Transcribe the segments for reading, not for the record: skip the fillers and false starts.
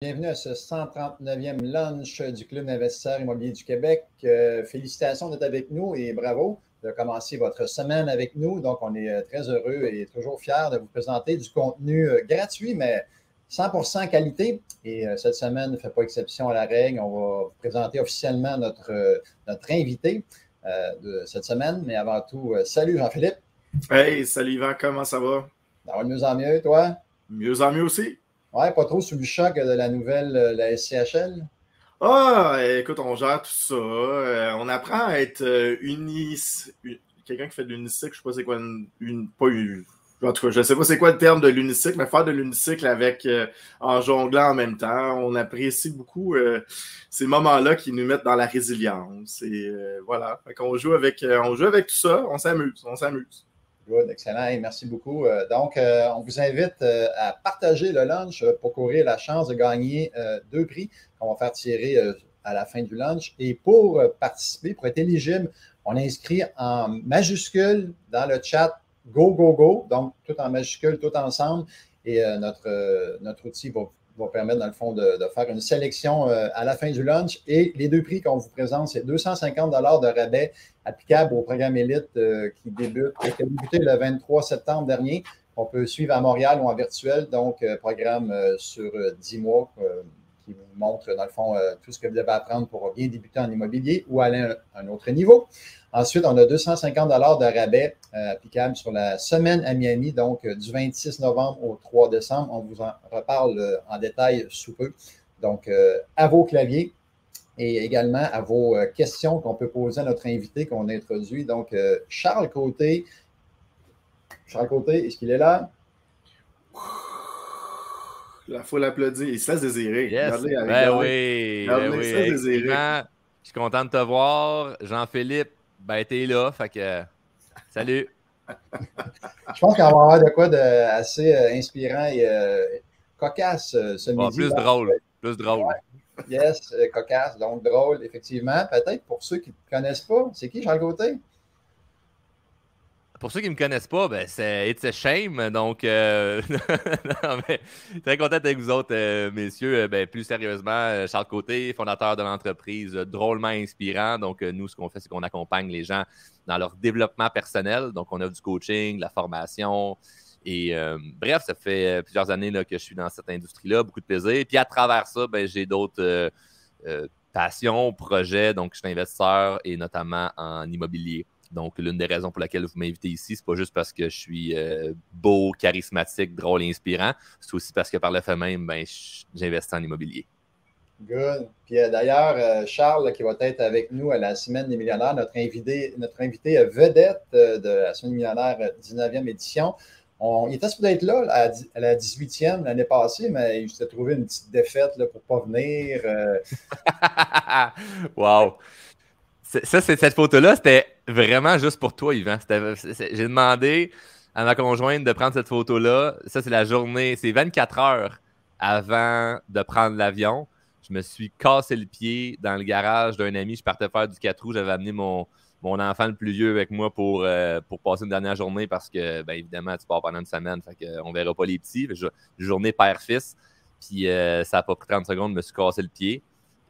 Bienvenue à ce 139e lunch du Club d'investisseurs immobiliers du Québec. Félicitations d'être avec nous et bravo de commencer votre semaine avec nous. Donc, on est très heureux et toujours fiers de vous présenter du contenu gratuit, mais 100% qualité. Et cette semaine ne fait pas exception à la règle. On va vous présenter officiellement notre invité de cette semaine. Mais avant tout, salut Jean-Philippe. Hey, salut Yvan, comment ça va? Ça va de mieux en mieux, toi? Mieux en mieux aussi. Ouais, pas trop sous le choc de la nouvelle, la SCHL? Ah, écoute, on gère tout ça. On apprend à être quelqu'un qui fait de l'unicycle, je sais pas c'est quoi en tout cas, je sais pas c'est quoi le terme de l'unicycle, mais faire de l'unicycle avec en jonglant en même temps, on apprécie beaucoup ces moments-là qui nous mettent dans la résilience. Et voilà, on joue avec tout ça, on s'amuse. Good, excellent. Hey, merci beaucoup. Donc, on vous invite à partager le lunch pour courir la chance de gagner 2 prix qu'on va faire tirer à la fin du lunch. Et pour participer, pour être éligible, on inscrit en majuscule dans le chat Go, Go, Go. Donc, tout en majuscule, tout ensemble. Et notre outil va permettre, dans le fond, de faire une sélection à la fin du lunch. Et les 2 prix qu'on vous présente, c'est 250 $ de rabais applicable au programme élite qui a débuté le 23 septembre dernier. On peut suivre à Montréal ou en virtuel, donc programme sur 10 mois qui vous montre, dans le fond, tout ce que vous devez apprendre pour bien débuter en immobilier ou aller à un autre niveau. Ensuite, on a 250 $ de rabais applicable sur la semaine à Miami, donc du 26 novembre au 3 décembre. On vous en reparle en détail sous peu. Donc, à vos claviers et également à vos questions qu'on peut poser à notre invité qu'on a introduit. Donc, Charles Côté. Charles Côté, est-ce qu'il est là? La foule applaudit. Il se laisse désirer. Yes. Oui. Yvan, je suis content de te voir. Jean-Philippe, ben t'es là. Fait que salut. Je pense qu'on va avoir de quoi d'assez inspirant et cocasse ce midi. Plus drôle. Plus drôle. Ouais. Yes, cocasse, donc drôle, effectivement. Peut-être pour ceux qui ne te connaissent pas, c'est qui Charles Côté? Pour ceux qui ne me connaissent pas, ben c'est It's a Shame. Donc, non, mais, très content d'être avec vous autres, messieurs. Plus sérieusement, Charles Côté, fondateur de l'entreprise Drôlement Inspirant. Donc, nous, ce qu'on fait, c'est qu'on accompagne les gens dans leur développement personnel. Donc, on a du coaching, de la formation. Et bref, ça fait plusieurs années là, que je suis dans cette industrie-là. Beaucoup de plaisir. Puis, à travers ça, j'ai d'autres passions, projets. Donc, je suis investisseur et notamment en immobilier. Donc, l'une des raisons pour laquelle vous m'invitez ici, c'est pas juste parce que je suis beau, charismatique, drôle et inspirant. C'est aussi parce que par le fait même, j'investis en immobilier. Good. Puis d'ailleurs, Charles, qui va être avec nous à la Semaine des millionnaires, notre invité vedette de la Semaine des millionnaires 19e édition. Il était supposé être là à la 18e l'année passée, mais il s'est trouvé une petite défaite là, pour ne pas venir. Wow! Cette photo-là, c'était vraiment juste pour toi, Yvan. J'ai demandé à ma conjointe de prendre cette photo-là. Ça, c'est la journée, c'est 24 heures avant de prendre l'avion. Je me suis cassé le pied dans le garage d'un ami. Je partais faire du 4 roues. J'avais amené mon enfant le plus vieux avec moi pour passer une dernière journée parce que, évidemment, tu pars pendant une semaine. Fait qu'on ne verra pas les petits. Journée père-fils. Puis ça n'a pas pris 30 secondes. Je me suis cassé le pied.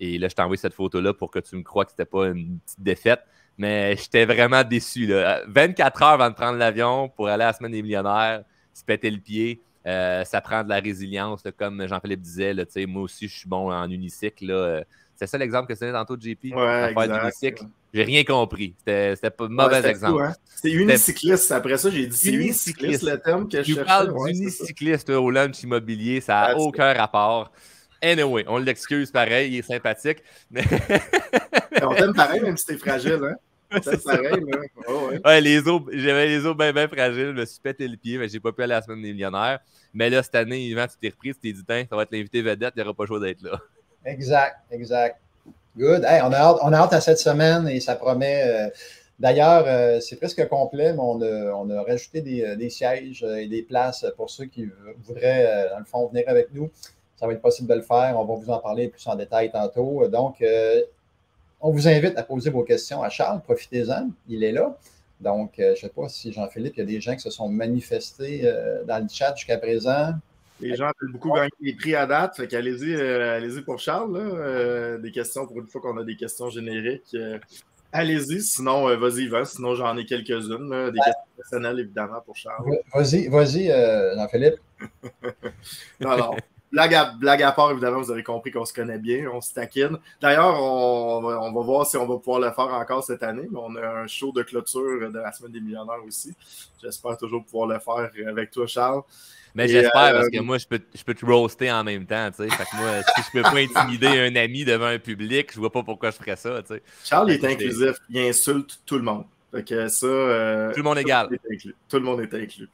Et là, je t'ai envoyé cette photo-là pour que tu me crois que c'était pas une petite défaite. Mais j'étais vraiment déçu. Là. 24 heures avant de prendre l'avion pour aller à la Semaine des millionnaires, se péter le pied. Ça prend de la résilience, là, comme Jean-Philippe disait. Là, moi aussi, je suis bon en unicycle. C'est ça l'exemple que c'était tantôt de JP? Ouais, exact. J'ai rien compris. C'était pas un mauvais exemple. Hein? C'était unicycliste. Après ça, j'ai dit c'est unicycliste le terme que je cherchais. Tu parles d'unicycliste au lunch immobilier. Ça n'a aucun rapport. Anyway, on l'excuse pareil, il est sympathique. Mais... on t'aime pareil, même si t'es fragile, hein? On t'aime pareil, là. Oh, ouais. J'avais les os bien fragiles, je me suis pété le pied, mais j'ai pas pu aller à la Semaine des millionnaires. Mais là, cette année, Yvan, tu t'es repris, tu t'es dit, ça va être l'invité vedette, il n'y aura pas le choix d'être là. Exact. Good. Hey, on a hâte à cette semaine et ça promet. D'ailleurs, c'est presque complet, mais on a rajouté des sièges et des places pour ceux qui voudraient, dans le fond, venir avec nous. Ça va être possible de le faire. On va vous en parler plus en détail tantôt. Donc, on vous invite à poser vos questions à Charles. Profitez-en. Il est là. Donc, je ne sais pas si Jean-Philippe, il y a des gens qui se sont manifestés dans le chat jusqu'à présent. Les gens veulent beaucoup gagner des prix à date. Fait qu'allez-y, allez-y pour Charles. Là. Des questions, pour une fois qu'on a des questions génériques. Allez-y, sinon, vas-y, Yvan. Sinon, j'en ai quelques-unes. Là, des questions personnelles, évidemment, pour Charles. Vas-y, Jean-Philippe. Non. Blague à part, évidemment, vous avez compris qu'on se connaît bien, on se taquine. D'ailleurs, on va voir si on va pouvoir le faire encore cette année, mais on a un show de clôture de la Semaine des millionnaires aussi. J'espère toujours pouvoir le faire avec toi, Charles. Mais j'espère, parce que moi, je peux te roaster en même temps, tu sais. Fait que moi, si je peux pas intimider un ami devant un public, je vois pas pourquoi je ferais ça, tu sais. Charles est inclusif, il insulte tout le monde. Fait que ça... tout le monde est égal. Tout le monde est inclus.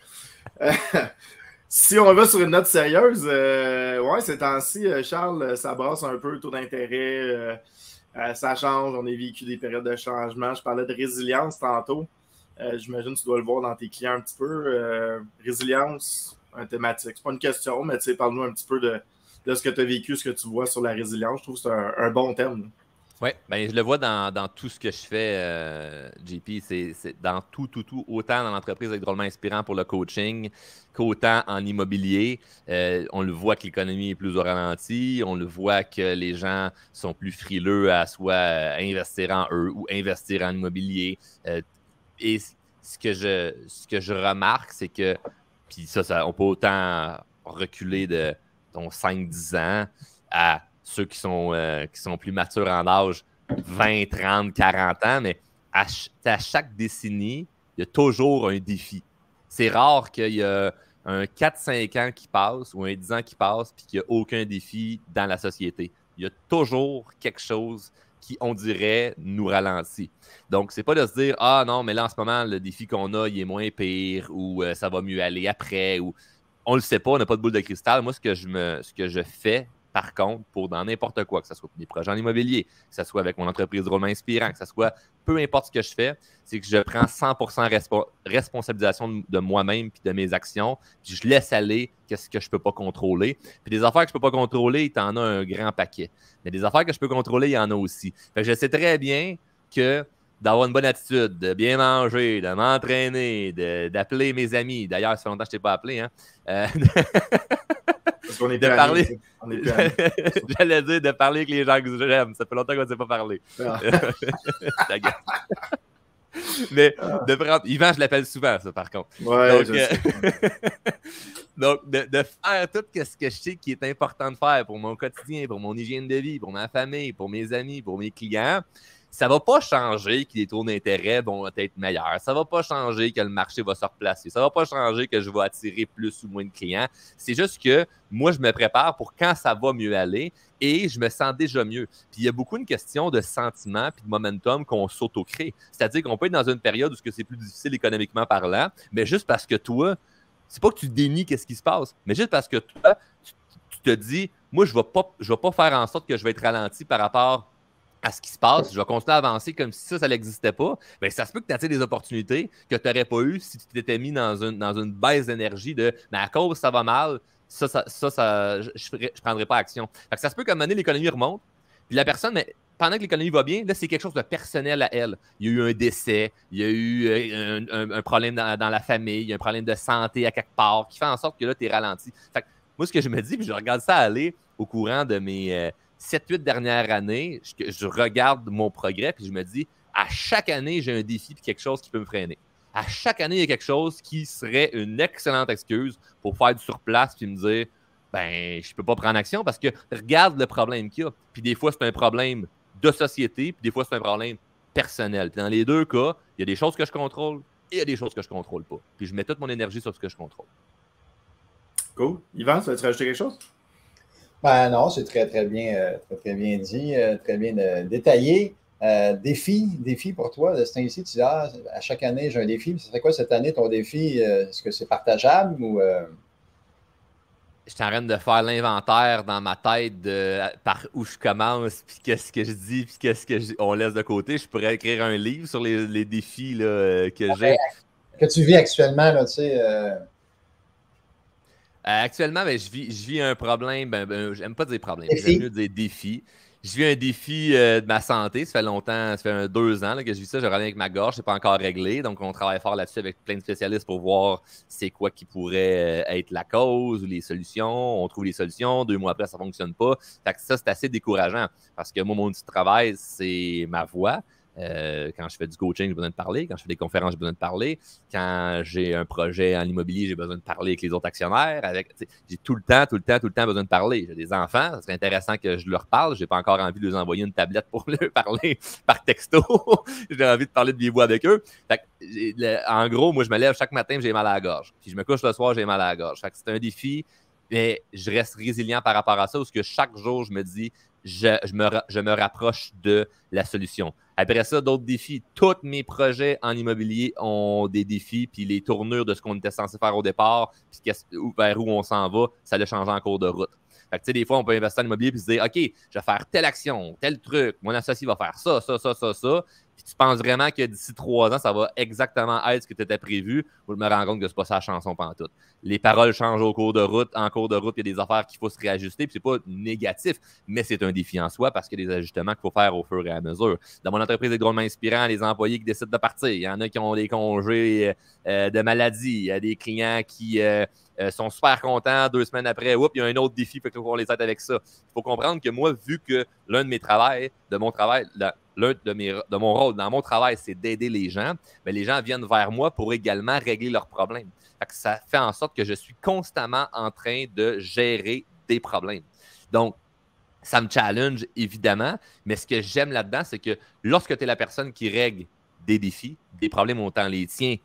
Si on va sur une note sérieuse, ouais, ces temps-ci, Charles, ça brasse un peu le taux d'intérêt, ça change, on a vécu des périodes de changement. Je parlais de résilience tantôt. J'imagine que tu dois le voir dans tes clients un petit peu. Résilience, une thématique. C'est pas une question, mais tu sais, parle-nous un petit peu de ce que tu as vécu, ce que tu vois sur la résilience. Je trouve que c'est un bon thème. Oui, ben, je le vois dans tout ce que je fais, JP. C'est dans tout, autant dans l'entreprise avec Drôlement Inspirant pour le coaching qu'autant en immobilier. On le voit que l'économie est plus au ralenti. On le voit que les gens sont plus frileux à soit investir en eux ou investir en immobilier. Et ce que je remarque, c'est que, puis ça, on peut autant reculer de 5-10 ans à ceux qui sont plus matures en âge, 20, 30, 40 ans, mais à chaque décennie, il y a toujours un défi. C'est rare qu'il y ait un 4-5 ans qui passe ou un 10 ans qui passe puis qu'il n'y a aucun défi dans la société. Il y a toujours quelque chose qui, on dirait, nous ralentit. Donc, c'est pas de se dire « Ah non, mais là, en ce moment, le défi qu'on a, il est moins pire ou ça va mieux aller après. » ou on le sait pas, on n'a pas de boule de cristal. Moi, ce que je fais, par contre, pour dans n'importe quoi, que ce soit des projets en immobilier, que ce soit avec mon entreprise Drôlement Inspirant, que ce soit peu importe ce que je fais, c'est que je prends 100% responsabilisation de moi-même puis de mes actions, puis je laisse aller qu'est-ce que je ne peux pas contrôler. Puis des affaires que je ne peux pas contrôler, il y en a un grand paquet. Mais des affaires que je peux contrôler, il y en a aussi. Fait que je sais très bien que d'avoir une bonne attitude, de bien manger, de m'entraîner, d'appeler mes amis. D'ailleurs, ça fait longtemps que je ne t'ai pas appelé, hein? Parce qu'on est de parler. est J'allais dire de parler avec les gens que j'aime. Ça fait longtemps qu'on ne s'est pas parlé. Ah. Mais de prendre. Yvan, je l'appelle souvent, ça, par contre. Ouais, donc, de faire tout ce que je sais qui est important de faire pour mon quotidien, pour mon hygiène de vie, pour ma famille, pour mes amis, pour mes clients. Ça ne va pas changer que les taux d'intérêt vont être meilleurs. Ça ne va pas changer que le marché va se replacer. Ça ne va pas changer que je vais attirer plus ou moins de clients. C'est juste que moi, je me prépare pour quand ça va mieux aller et je me sens déjà mieux. Puis il y a beaucoup une question de sentiment puis de momentum qu'on s'auto-crée. C'est-à-dire qu'on peut être dans une période où c'est plus difficile économiquement parlant, mais juste parce que toi, c'est pas que tu dénies qu'est-ce qui se passe, mais juste parce que toi, tu te dis, moi, je vais pas faire en sorte que je vais être ralenti par rapport à ce qui se passe, je vais continuer à avancer comme si ça n'existait pas, bien, ça se peut que tu attires des opportunités que tu n'aurais pas eues si tu t'étais mis dans une baisse d'énergie de « mais à cause ça va mal, je ne prendrai pas action ». Fait que ça se peut qu'à un moment donné, l'économie remonte, puis la personne, mais pendant que l'économie va bien, là, c'est quelque chose de personnel à elle. Il y a eu un décès, il y a eu un problème dans la famille, il y a un problème de santé à quelque part qui fait en sorte que là, tu es ralenti. Fait que moi, ce que je me dis, puis je regarde ça aller au courant de mes 7-8 dernières années, je regarde mon progrès puis je me dis, à chaque année, j'ai un défi puis quelque chose qui peut me freiner. À chaque année, il y a quelque chose qui serait une excellente excuse pour faire du surplace puis me dire, ben, je peux pas prendre action parce que regarde le problème qu'il y a. Puis des fois, c'est un problème de société puis des fois, c'est un problème personnel. Puis dans les deux cas, il y a des choses que je contrôle et il y a des choses que je contrôle pas. Puis je mets toute mon énergie sur ce que je contrôle. Cool. Yvan, tu veux rajouter quelque chose? Ben non, c'est très bien dit, très bien détaillé. Défi pour toi, de ce temps-ci, tu dis, à chaque année, j'ai un défi. Ça serait quoi cette année, ton défi? Est-ce que c'est partageable ou... Je suis en train de faire l'inventaire dans ma tête de par où je commence, puis qu'est-ce que je dis, puis qu'est-ce on laisse de côté. Je pourrais écrire un livre sur les défis là, que j'ai. Que tu vis actuellement, là, tu sais... Actuellement, ben, je vis un problème. J'aime pas dire problème, j'aime mieux dire défi. Je vis un défi de ma santé. Ça fait longtemps, ça fait 2 ans là, que je vis ça. J'ai un problème avec ma gorge, c'est pas encore réglé. Donc, on travaille fort là-dessus avec plein de spécialistes pour voir c'est quoi qui pourrait être la cause ou les solutions. On trouve les solutions. 2 mois après, ça fonctionne pas. Fait que ça, c'est assez décourageant parce que moi, mon outil de travail, c'est ma voix. Quand je fais du coaching, j'ai besoin de parler. Quand je fais des conférences, j'ai besoin de parler. Quand j'ai un projet en immobilier, j'ai besoin de parler avec les autres actionnaires. J'ai tout le temps besoin de parler. J'ai des enfants, ça serait intéressant que je leur parle. J'ai pas encore envie de leur envoyer une tablette pour leur parler par texto. J'ai envie de parler de vive voix avec eux. Fait que, en gros, moi, je me lève chaque matin, j'ai mal à la gorge. Puis je me couche le soir, j'ai mal à la gorge. Fait que c'est un défi, mais je reste résilient par rapport à ça, parce que chaque jour, je me dis, je me rapproche de la solution. Après ça, d'autres défis. Tous mes projets en immobilier ont des défis, puis les tournures de ce qu'on était censé faire au départ, puis vers où on s'en va, ça l'a changé en cours de route. Fait que, tu sais, des fois, on peut investir en immobilier puis se dire, OK, je vais faire telle action, tel truc, mon associé va faire ça. Puis tu penses vraiment que d'ici 3 ans, ça va exactement être ce que tu étais prévu, ou je me rends compte que c'est pas ça la chanson pantoute. Les paroles changent au cours de route. En cours de route, il y a des affaires qu'il faut se réajuster, puis c'est pas négatif, mais c'est un défi en soi parce qu'il y a des ajustements qu'il faut faire au fur et à mesure. Dans mon entreprise est drôlement inspirant, les employés qui décident de partir. Il y en a qui ont des congés de maladie. Il y a des clients qui sont super contents. 2 semaines après, il y a un autre défi, fait qu'on les aide avec ça. Il faut comprendre que moi, vu que l'un de mon rôle dans mon travail, c'est d'aider les gens, mais les gens viennent vers moi pour également régler leurs problèmes. Fait que ça fait en sorte que je suis constamment en train de gérer des problèmes. Donc, ça me challenge, évidemment, mais ce que j'aime là-dedans, c'est que lorsque tu es la personne qui règle des défis, des problèmes autant les tiens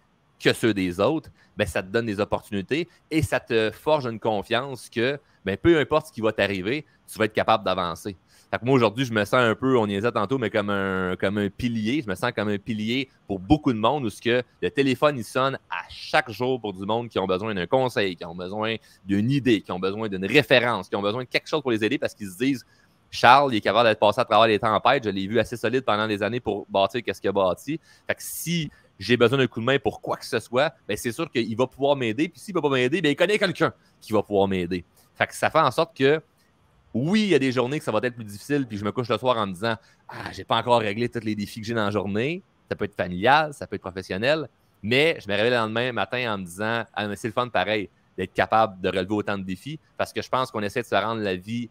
que ceux des autres, ben, ça te donne des opportunités et ça te forge une confiance que, ben, peu importe ce qui va t'arriver, tu vas être capable d'avancer. Fait que moi, aujourd'hui, je me sens un peu, on y était tantôt, mais comme un pilier. Je me sens comme un pilier pour beaucoup de monde où le téléphone, il sonne à chaque jour pour du monde qui ont besoin d'un conseil, qui ont besoin d'une idée, qui ont besoin d'une référence, qui ont besoin de quelque chose pour les aider parce qu'ils se disent, Charles, il est capable d'être passé à travers les tempêtes. Je l'ai vu assez solide pendant des années pour bâtir ce qu'il a bâti. Fait que si j'ai besoin d'un coup de main pour quoi que ce soit, ben c'est sûr qu'il va pouvoir m'aider. Puis s'il ne va pas m'aider, ben il connaît quelqu'un qui va pouvoir m'aider. Fait que ça fait en sorte que oui, il y a des journées que ça va être plus difficile, puis je me couche le soir en me disant « Ah, j'ai pas encore réglé tous les défis que j'ai dans la journée. » Ça peut être familial, ça peut être professionnel, mais je me réveille le lendemain matin en me disant « Ah, mais c'est le fun pareil d'être capable de relever autant de défis, parce que je pense qu'on essaie de se rendre la vie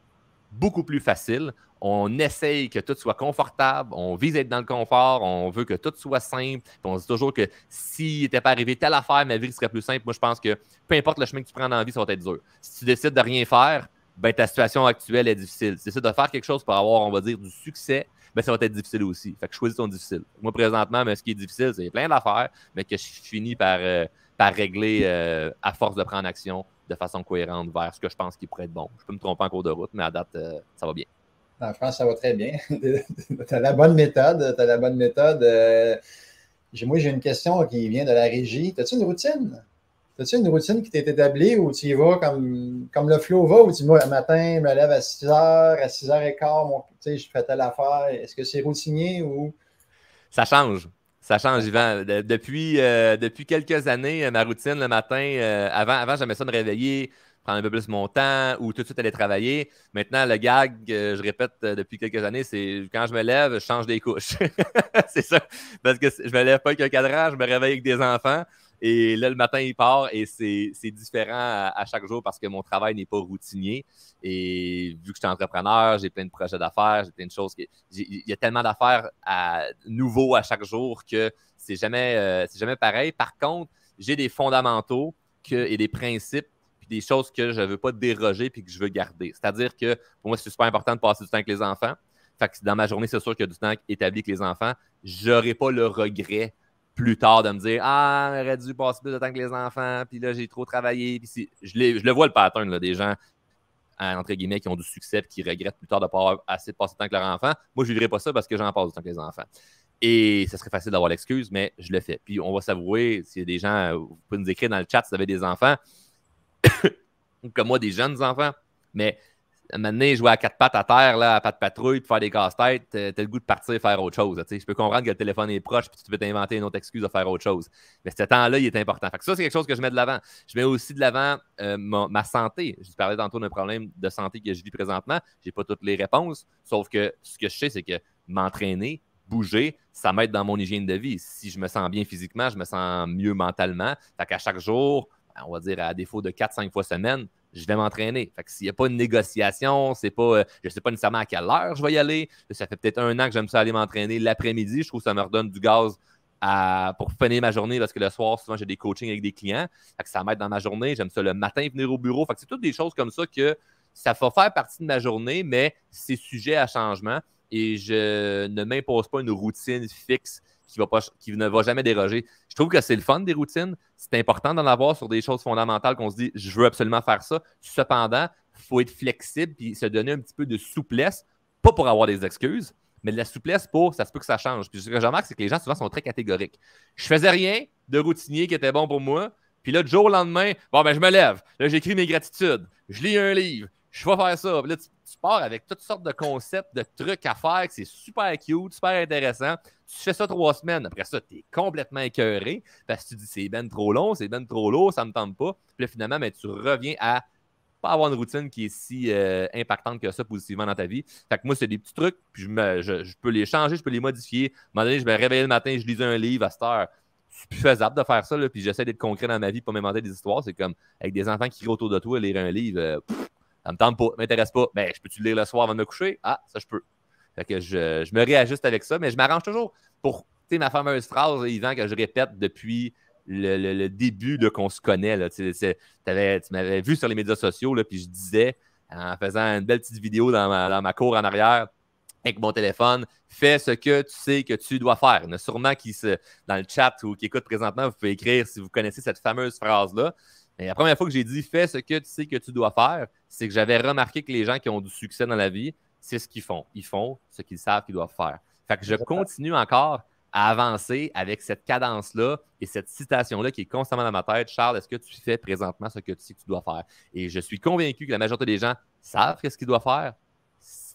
beaucoup plus facile. On essaye que tout soit confortable, on vise à être dans le confort, on veut que tout soit simple. Puis on se dit toujours que s'il n'était pas arrivé telle affaire, ma vie serait plus simple. Moi, je pense que peu importe le chemin que tu prends dans la vie, ça va être dur. Si tu décides de rien faire, ben, ta situation actuelle est difficile. Si tu décides de faire quelque chose pour avoir, on va dire, du succès, ben, ça va être difficile aussi. Fait que choisis ton difficile. Moi, présentement, ce qui est difficile, c'est plein d'affaires, mais que je finis par régler à force de prendre action de façon cohérente vers ce que je pense qui pourrait être bon. Je peux me tromper en cours de route, mais à date, ça va bien. Non, je pense que ça va très bien. Tu as la bonne méthode. Moi, j'ai une question qui vient de la régie. As-tu une routine? As-tu une routine qui t'est établie où tu y vas comme le flow va, où tu dis, moi, le matin, je me lève à 6h, à 6h15, je fais telle affaire. Est-ce que c'est routinier ou... Ça change. Ça change, Yvan. Depuis quelques années, ma routine le matin, avant j'aimais ça me réveiller, prendre un peu plus mon temps ou tout de suite aller travailler. Maintenant, le gag, je répète depuis quelques années, c'est quand je me lève, je change des couches. C'est ça. Parce que je me lève pas avec un cadran, je me réveille avec des enfants. Et là, le matin, il part et c'est différent à chaque jour parce que mon travail n'est pas routinier. Et vu que je suis entrepreneur, j'ai plein de projets d'affaires, j'ai plein de choses. Il y a tellement d'affaires nouveaux à chaque jour que c'est jamais pareil. Par contre, j'ai des fondamentaux et des principes puis des choses que je ne veux pas déroger puis que je veux garder. C'est-à-dire que pour moi, c'est super important de passer du temps avec les enfants. Fait que dans ma journée, c'est sûr qu'il y a du temps établi avec les enfants. Je n'aurai pas le regret plus tard de me dire « Ah, j'aurais dû passer plus de temps avec les enfants, puis là, j'ai trop travaillé. » Puis je le vois le pattern là, des gens, entre guillemets, qui ont du succès et qui regrettent plus tard de ne pas avoir assez de passer de temps avec leur enfant. Moi, je ne vivrai pas ça parce que j'en passe du temps avec les enfants. Et ce serait facile d'avoir l'excuse, mais je le fais. Puis on va s'avouer, s'il y a des gens, vous pouvez nous écrire dans le chat si vous avez des enfants, ou comme moi, des jeunes enfants, mais un moment donné, jouer à quatre pattes à terre, là, à pattes patrouille, puis faire des casse-têtes, t'as le goût de partir faire autre chose. Je peux comprendre que le téléphone est proche, puis tu peux t'inventer une autre excuse de faire autre chose. Mais ce temps-là, il est important. Fait que ça, c'est quelque chose que je mets de l'avant. Je mets aussi de l'avant ma santé. Je parlais tantôt d'un problème de santé que je vis présentement. Je n'ai pas toutes les réponses, sauf que ce que je sais, c'est que m'entraîner, bouger, ça m'aide dans mon hygiène de vie. Si je me sens bien physiquement, je me sens mieux mentalement. Fait qu'à chaque jour, on va dire à défaut de 4-5 fois semaine, je vais m'entraîner. Fait que s'il n'y a pas une négociation, je ne sais pas nécessairement à quelle heure je vais y aller. Ça fait peut-être 1 an que j'aime ça aller m'entraîner l'après-midi. Je trouve que ça me redonne du gaz pour finir ma journée parce que le soir, souvent, j'ai des coachings avec des clients. Fait que ça m'aide dans ma journée. J'aime ça le matin venir au bureau. Fait que c'est toutes des choses comme ça que ça va faire partie de ma journée, mais c'est sujet à changement et je ne m'impose pas une routine fixe qui ne va jamais déroger. Je trouve que c'est le fun des routines. C'est important d'en avoir sur des choses fondamentales qu'on se dit, je veux absolument faire ça. Cependant, il faut être flexible et se donner un petit peu de souplesse, pas pour avoir des excuses, mais de la souplesse pour, ça se peut que ça change. Puis ce que je remarque, c'est que les gens souvent sont très catégoriques. Je faisais rien de routinier qui était bon pour moi, puis là, du jour au lendemain, bon, ben je me lève. Là, j'écris mes gratitudes. Je lis un livre. Je vais faire ça. Puis là, tu pars avec toutes sortes de concepts, de trucs à faire, que c'est super cute, super intéressant. Tu fais ça 3 semaines. Après ça, tu es complètement écœuré parce que tu dis c'est ben trop long, c'est ben trop lourd, ça ne me tente pas. Puis là, finalement, ben, tu reviens à pas avoir une routine qui est si impactante que ça positivement dans ta vie. Fait que moi, c'est des petits trucs, puis je peux les changer, je peux les modifier. À un moment donné, je me réveillais le matin, je lisais un livre à cette heure. C'est plus faisable de faire ça, là, puis j'essaie d'être concret dans ma vie pour m'inventer des histoires. C'est comme avec des enfants qui crient autour de toi, lire un livre, ça me tente pas, ça m'intéresse pas. Ben, je peux-tu le lire le soir avant de me coucher? Ah, ça, je peux. Fait que je me réajuste avec ça, mais je m'arrange toujours pour, tu sais, ma fameuse phrase, Yvan, que je répète depuis le début qu'on se connaît. Là, tu m'avais vu sur les médias sociaux, là, puis je disais, en faisant une belle petite vidéo dans ma cour en arrière, avec mon téléphone, fais ce que tu sais que tu dois faire. Il y en a sûrement dans le chat ou qui écoutent présentement, vous pouvez écrire si vous connaissez cette fameuse phrase-là. Et la première fois que j'ai dit fais ce que tu sais que tu dois faire, c'est que j'avais remarqué que les gens qui ont du succès dans la vie, c'est ce qu'ils font. Ils font ce qu'ils savent qu'ils doivent faire. Fait que je continue encore à avancer avec cette cadence-là et cette citation-là qui est constamment dans ma tête. Charles, est-ce que tu fais présentement ce que tu sais que tu dois faire? Et je suis convaincu que la majorité des gens savent ce qu'ils doivent faire.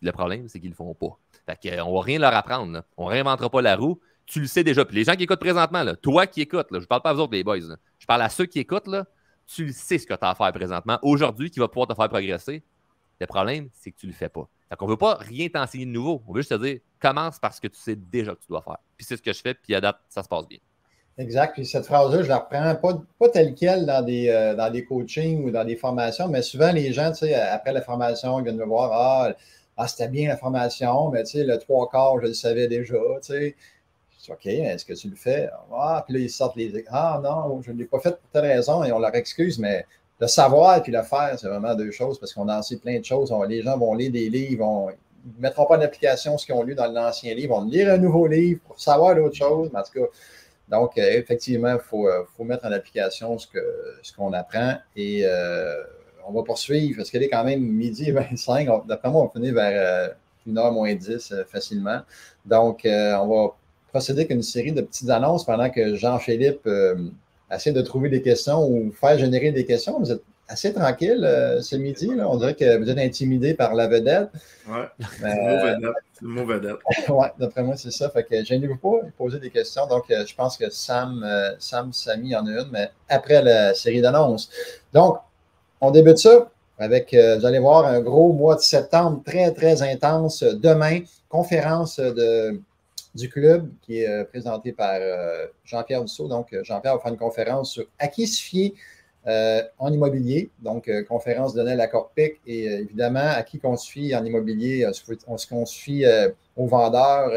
Le problème, c'est qu'ils ne le font pas. Fait qu'on ne va rien leur apprendre. Là. On ne réinventera pas la roue. Tu le sais déjà. Puis les gens qui écoutent présentement, là, toi qui écoutes, là, je ne parle pas à vous autres, les boys. Là. Je parle à ceux qui écoutent. Là, tu le sais ce que tu as à faire présentement. Aujourd'hui, qui va pouvoir te faire progresser. Le problème, c'est que tu ne le fais pas. Fait qu'on ne veut pas rien t'enseigner de nouveau. On veut juste te dire, commence par ce que tu sais déjà que tu dois faire. Puis c'est ce que je fais, puis à date, ça se passe bien. Exact. Puis cette phrase-là, je la reprends pas telle quelle dans des coachings ou dans des formations, mais souvent les gens, tu sais, après la formation, ils viennent me voir, c'était bien la formation, mais tu sais, le 3/4, je le savais déjà, tu sais. Je dis, OK, est-ce que tu le fais? Puis là, ils sortent non, je ne l'ai pas fait pour telle raison, et on leur excuse, mais le savoir et le faire, c'est vraiment 2 choses, parce qu'on a enseigné plein de choses. Les gens vont lire des livres, ils ne mettront pas en application ce qu'ils ont lu dans l'ancien livre, ils vont lire un nouveau livre pour savoir d'autres choses, mais en tout cas. Donc, effectivement, il faut mettre en application ce qu'on apprend et on va poursuivre parce qu'il est quand même 12h25. D'après moi, on va finir vers 1h moins 10 facilement. Donc, on va procéder avec une série de petites annonces pendant que Jean-Philippe essaie de trouver des questions ou faire générer des questions. Vous êtes assez tranquille ce midi. Là. On dirait que vous êtes intimidé par la vedette. Oui, c'est le mot vedette. Oui, d'après moi, c'est ça. Fait que gênez-vous pas de poser des questions. Donc, je pense que Samy en a une, mais après la série d'annonces. Donc, on débute ça avec, vous allez voir, un gros mois de septembre très, très intense. Demain, conférence du club qui est présentée par Jean-Pierre Dussault. Donc, Jean-Pierre va faire une conférence sur à qui se fier en immobilier, donc conférence donnée à la Corpic et évidemment, à qui qu'on se fie en immobilier? Est-ce qu'on se fie aux vendeurs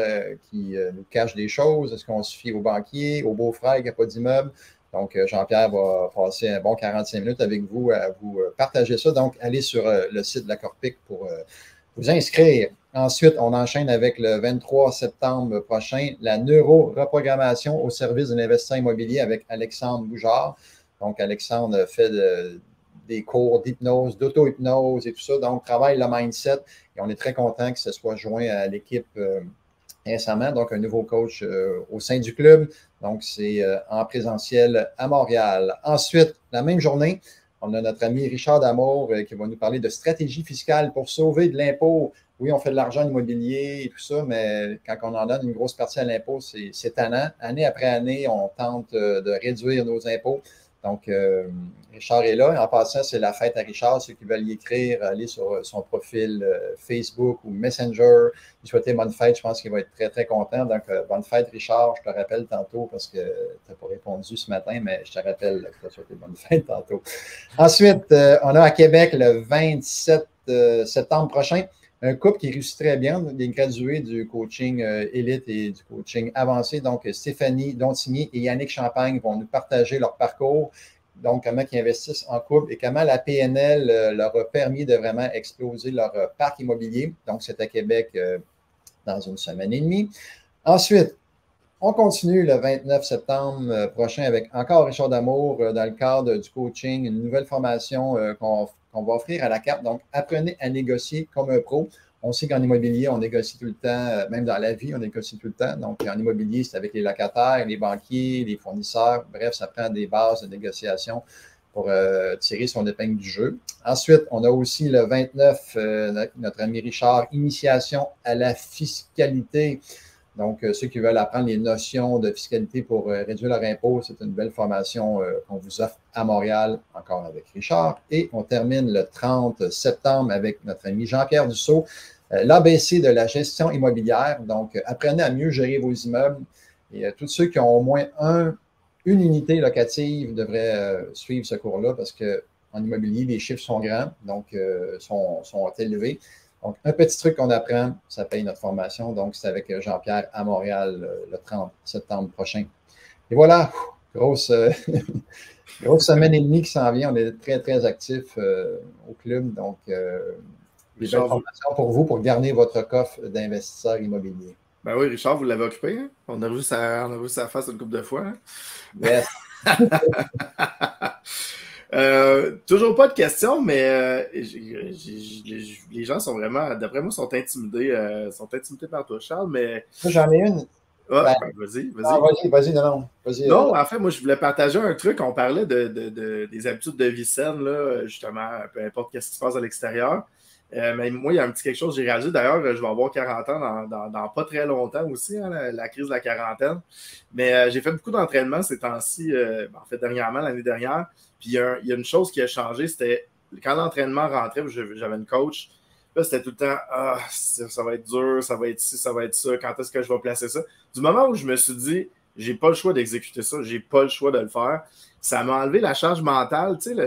qui nous cachent des choses? Est-ce qu'on se fie aux banquiers, aux beaux-frères qui n'ont pas d'immeuble? Donc, Jean-Pierre va passer un bon 45 minutes avec vous à vous partager ça. Donc, allez sur le site de la Corpic pour vous inscrire. Ensuite, on enchaîne avec le 23 septembre prochain, la neuro-reprogrammation au service de l'investissement immobilier avec Alexandre Boujard. Donc, Alexandre fait des cours d'hypnose, d'auto-hypnose et tout ça. Donc, travaille le mindset et on est très content que ce soit joint à l'équipe récemment. Donc, un nouveau coach au sein du club. Donc, c'est en présentiel à Montréal. Ensuite, la même journée, On a notre ami Richard Damour qui va nous parler de stratégie fiscale pour sauver de l'impôt. Oui, on fait de l'argent en immobilier et tout ça, mais quand on en donne une grosse partie à l'impôt, c'est tannant. Année après année, on tente de réduire nos impôts. Donc, Richard est là. En passant, c'est la fête à Richard. Ceux qui veulent y écrire, aller sur son profil Facebook ou Messenger, lui souhaiter bonne fête. Je pense qu'il va être très, très content. Donc, bonne fête, Richard. Je te rappelle tantôt parce que tu n'as pas répondu ce matin, mais je te rappelle que tu as souhaité bonne fête tantôt. Ensuite, on a à Québec le 27 septembre prochain un couple qui réussit très bien, des gradués du coaching élite et du coaching avancé. Donc, Stéphanie Dontigny et Yannick Champagne vont nous partager leur parcours. Donc, comment ils investissent en couple et comment la PNL leur a permis de vraiment exploser leur parc immobilier. Donc, c'est à Québec dans une semaine et demie. Ensuite, on continue le 29 septembre prochain avec encore Richard Damour dans le cadre du coaching, une nouvelle formation qu'on va offrir à la carte. Donc, apprenez à négocier comme un pro. On sait qu'en immobilier, on négocie tout le temps, même dans la vie, on négocie tout le temps. Donc, en immobilier, c'est avec les locataires, les banquiers, les fournisseurs. Bref, ça prend des bases de négociation pour tirer son épingle du jeu. Ensuite, on a aussi le 29, notre ami Richard, initiation à la fiscalité. Donc, ceux qui veulent apprendre les notions de fiscalité pour réduire leur impôt, c'est une belle formation qu'on vous offre à Montréal, encore avec Richard. Et on termine le 30 septembre avec notre ami Jean-Pierre Dussault, l'ABC de la gestion immobilière. Donc, apprenez à mieux gérer vos immeubles. Et tous ceux qui ont au moins une unité locative devraient suivre ce cours-là parce qu'en immobilier, les chiffres sont grands, donc sont élevés. Donc, un petit truc qu'on apprend, ça paye notre formation. Donc, c'est avec Jean-Pierre à Montréal le 30 septembre prochain. Et voilà, grosse semaine et demie qui s'en vient. On est très, très actifs au club. Donc, des belles formations pour vous pour garder votre coffre d'investisseurs immobiliers. Ben oui, Richard, vous l'avez occupé. Hein? On a vu sa face une couple de fois. Hein? Yes. Toujours pas de questions, mais les gens sont vraiment, d'après moi, sont intimidés par toi, Charles, mais... Moi, j'en ai une. Ah, ben, vas-y. Ah, vas-y, non. Vas-y, non, en fait, moi, je voulais partager un truc. On parlait des habitudes de vie saine, là, justement, peu importe ce qui se passe à l'extérieur. Mais moi, il y a un petit quelque chose que j'ai réalisé. D'ailleurs, je vais avoir 40 ans dans pas très longtemps aussi, hein, la crise de la quarantaine. Mais j'ai fait beaucoup d'entraînement ces temps-ci, en fait, dernièrement, l'année dernière. Puis il y a une chose qui a changé, c'était quand l'entraînement rentrait, j'avais une coach. Là, c'était tout le temps ça va être dur, ça va être ci, ça va être ça, quand est-ce que je vais placer ça? Du moment où je me suis dit, j'ai pas le choix d'exécuter ça, j'ai pas le choix de le faire, ça m'a enlevé la charge mentale, tu sais,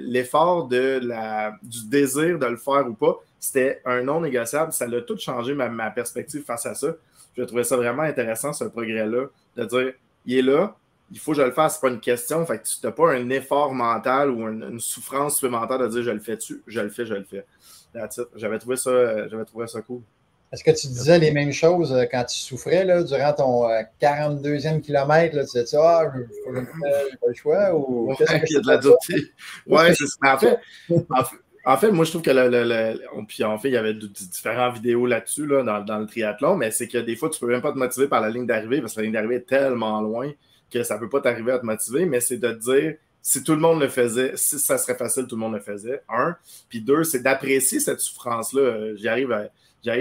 l'effort du désir de le faire ou pas, c'était un non négociable, ça a tout changé ma perspective face à ça. Je trouvais ça vraiment intéressant, ce progrès-là, de dire, il est là, il faut que je le fasse, c'est pas une question, fait que tu n'as pas un effort mental ou une souffrance supplémentaire de dire je le fais-tu, je le fais. That's it. J'avais trouvé ça cool. Est-ce que tu disais les mêmes choses quand tu souffrais là, durant ton 42e kilomètre? Là, tu disais, j'ai pas le choix? Ou ouais, il y a de la dureté. Ouais, c'est ça. En fait, moi, je trouve que puis en fait, il y avait différentes vidéos là-dessus, là, dans le triathlon, mais c'est que des fois, tu peux même pas te motiver par la ligne d'arrivée parce que la ligne d'arrivée est tellement loin que ça peut pas t'arriver à te motiver, mais c'est de te dire, si tout le monde le faisait, si ça serait facile, tout le monde le faisait, un. Puis deux, c'est d'apprécier cette souffrance-là. J'arrive,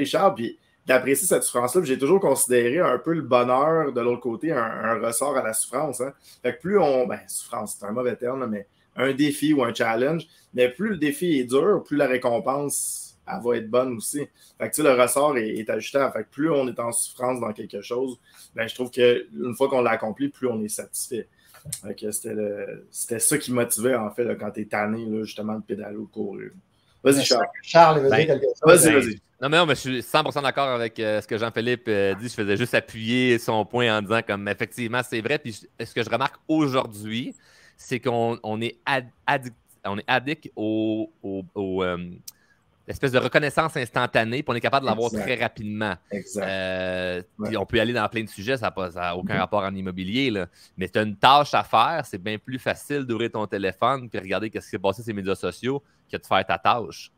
Charles, puis d'apprécier cette souffrance-là. Puis j'ai toujours considéré un peu le bonheur de l'autre côté, un ressort à la souffrance. Hein. Fait que plus souffrance, c'est un mauvais terme, là, mais un défi ou un challenge, mais plus le défi est dur, plus la récompense, elle va être bonne aussi. Fait que, tu sais, le ressort est ajusté. Fait que plus on est en souffrance dans quelque chose, je trouve qu'une fois qu'on l'a accompli, plus on est satisfait. Fait que c'était ça qui motivait, en fait, là, quand t'es tanné, là, justement, de pédaler ou de courir. Vas-y, Charles. Charles, vas-y, quelque chose. Vas-y. Non, mais je suis 100% d'accord avec ce que Jean-Philippe dit. Je faisais juste appuyer son point en disant comme effectivement, c'est vrai. Puis ce que je remarque aujourd'hui, c'est qu'on est addict au l'espèce de reconnaissance instantanée, puis on est capable de l'avoir très rapidement. Exact. Puis on peut y aller dans plein de sujets, ça n'a aucun rapport en immobilier, là. Mais tu as une tâche à faire, c'est bien plus facile d'ouvrir ton téléphone puis regarder ce qui s'est passé sur les médias sociaux que de faire ta tâche.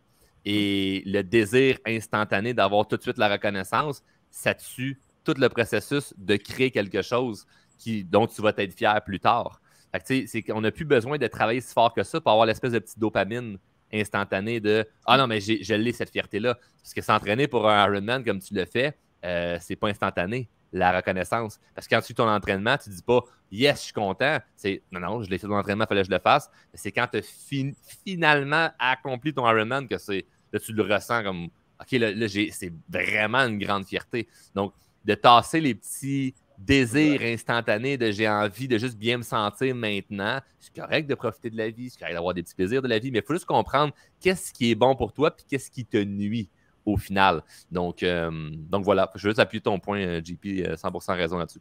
Et le désir instantané d'avoir tout de suite la reconnaissance, ça tue tout le processus de créer quelque chose dont tu vas être fier plus tard. Fait que, on n'a plus besoin de travailler si fort que ça pour avoir l'espèce de petite dopamine instantanée de « Ah non, mais je l'ai, cette fierté-là. » Parce que s'entraîner pour un Ironman comme tu le fais, c'est pas instantané, la reconnaissance. Parce que quand tu fais ton entraînement, tu dis pas « Yes, je suis content. » C'est « Non, je l'ai fait ton entraînement, il fallait que je le fasse. » C'est quand tu as finalement accompli ton Ironman que là, tu le ressens comme « OK, là c'est vraiment une grande fierté. » Donc, de tasser les petits désirs instantanés de j'ai envie de juste bien me sentir maintenant, c'est correct de profiter de la vie, c'est correct d'avoir des petits plaisirs de la vie, mais il faut juste comprendre qu'est-ce qui est bon pour toi puis qu'est-ce qui te nuit au final. Donc voilà, je veux juste appuyer ton point, JP, 100% raison là-dessus.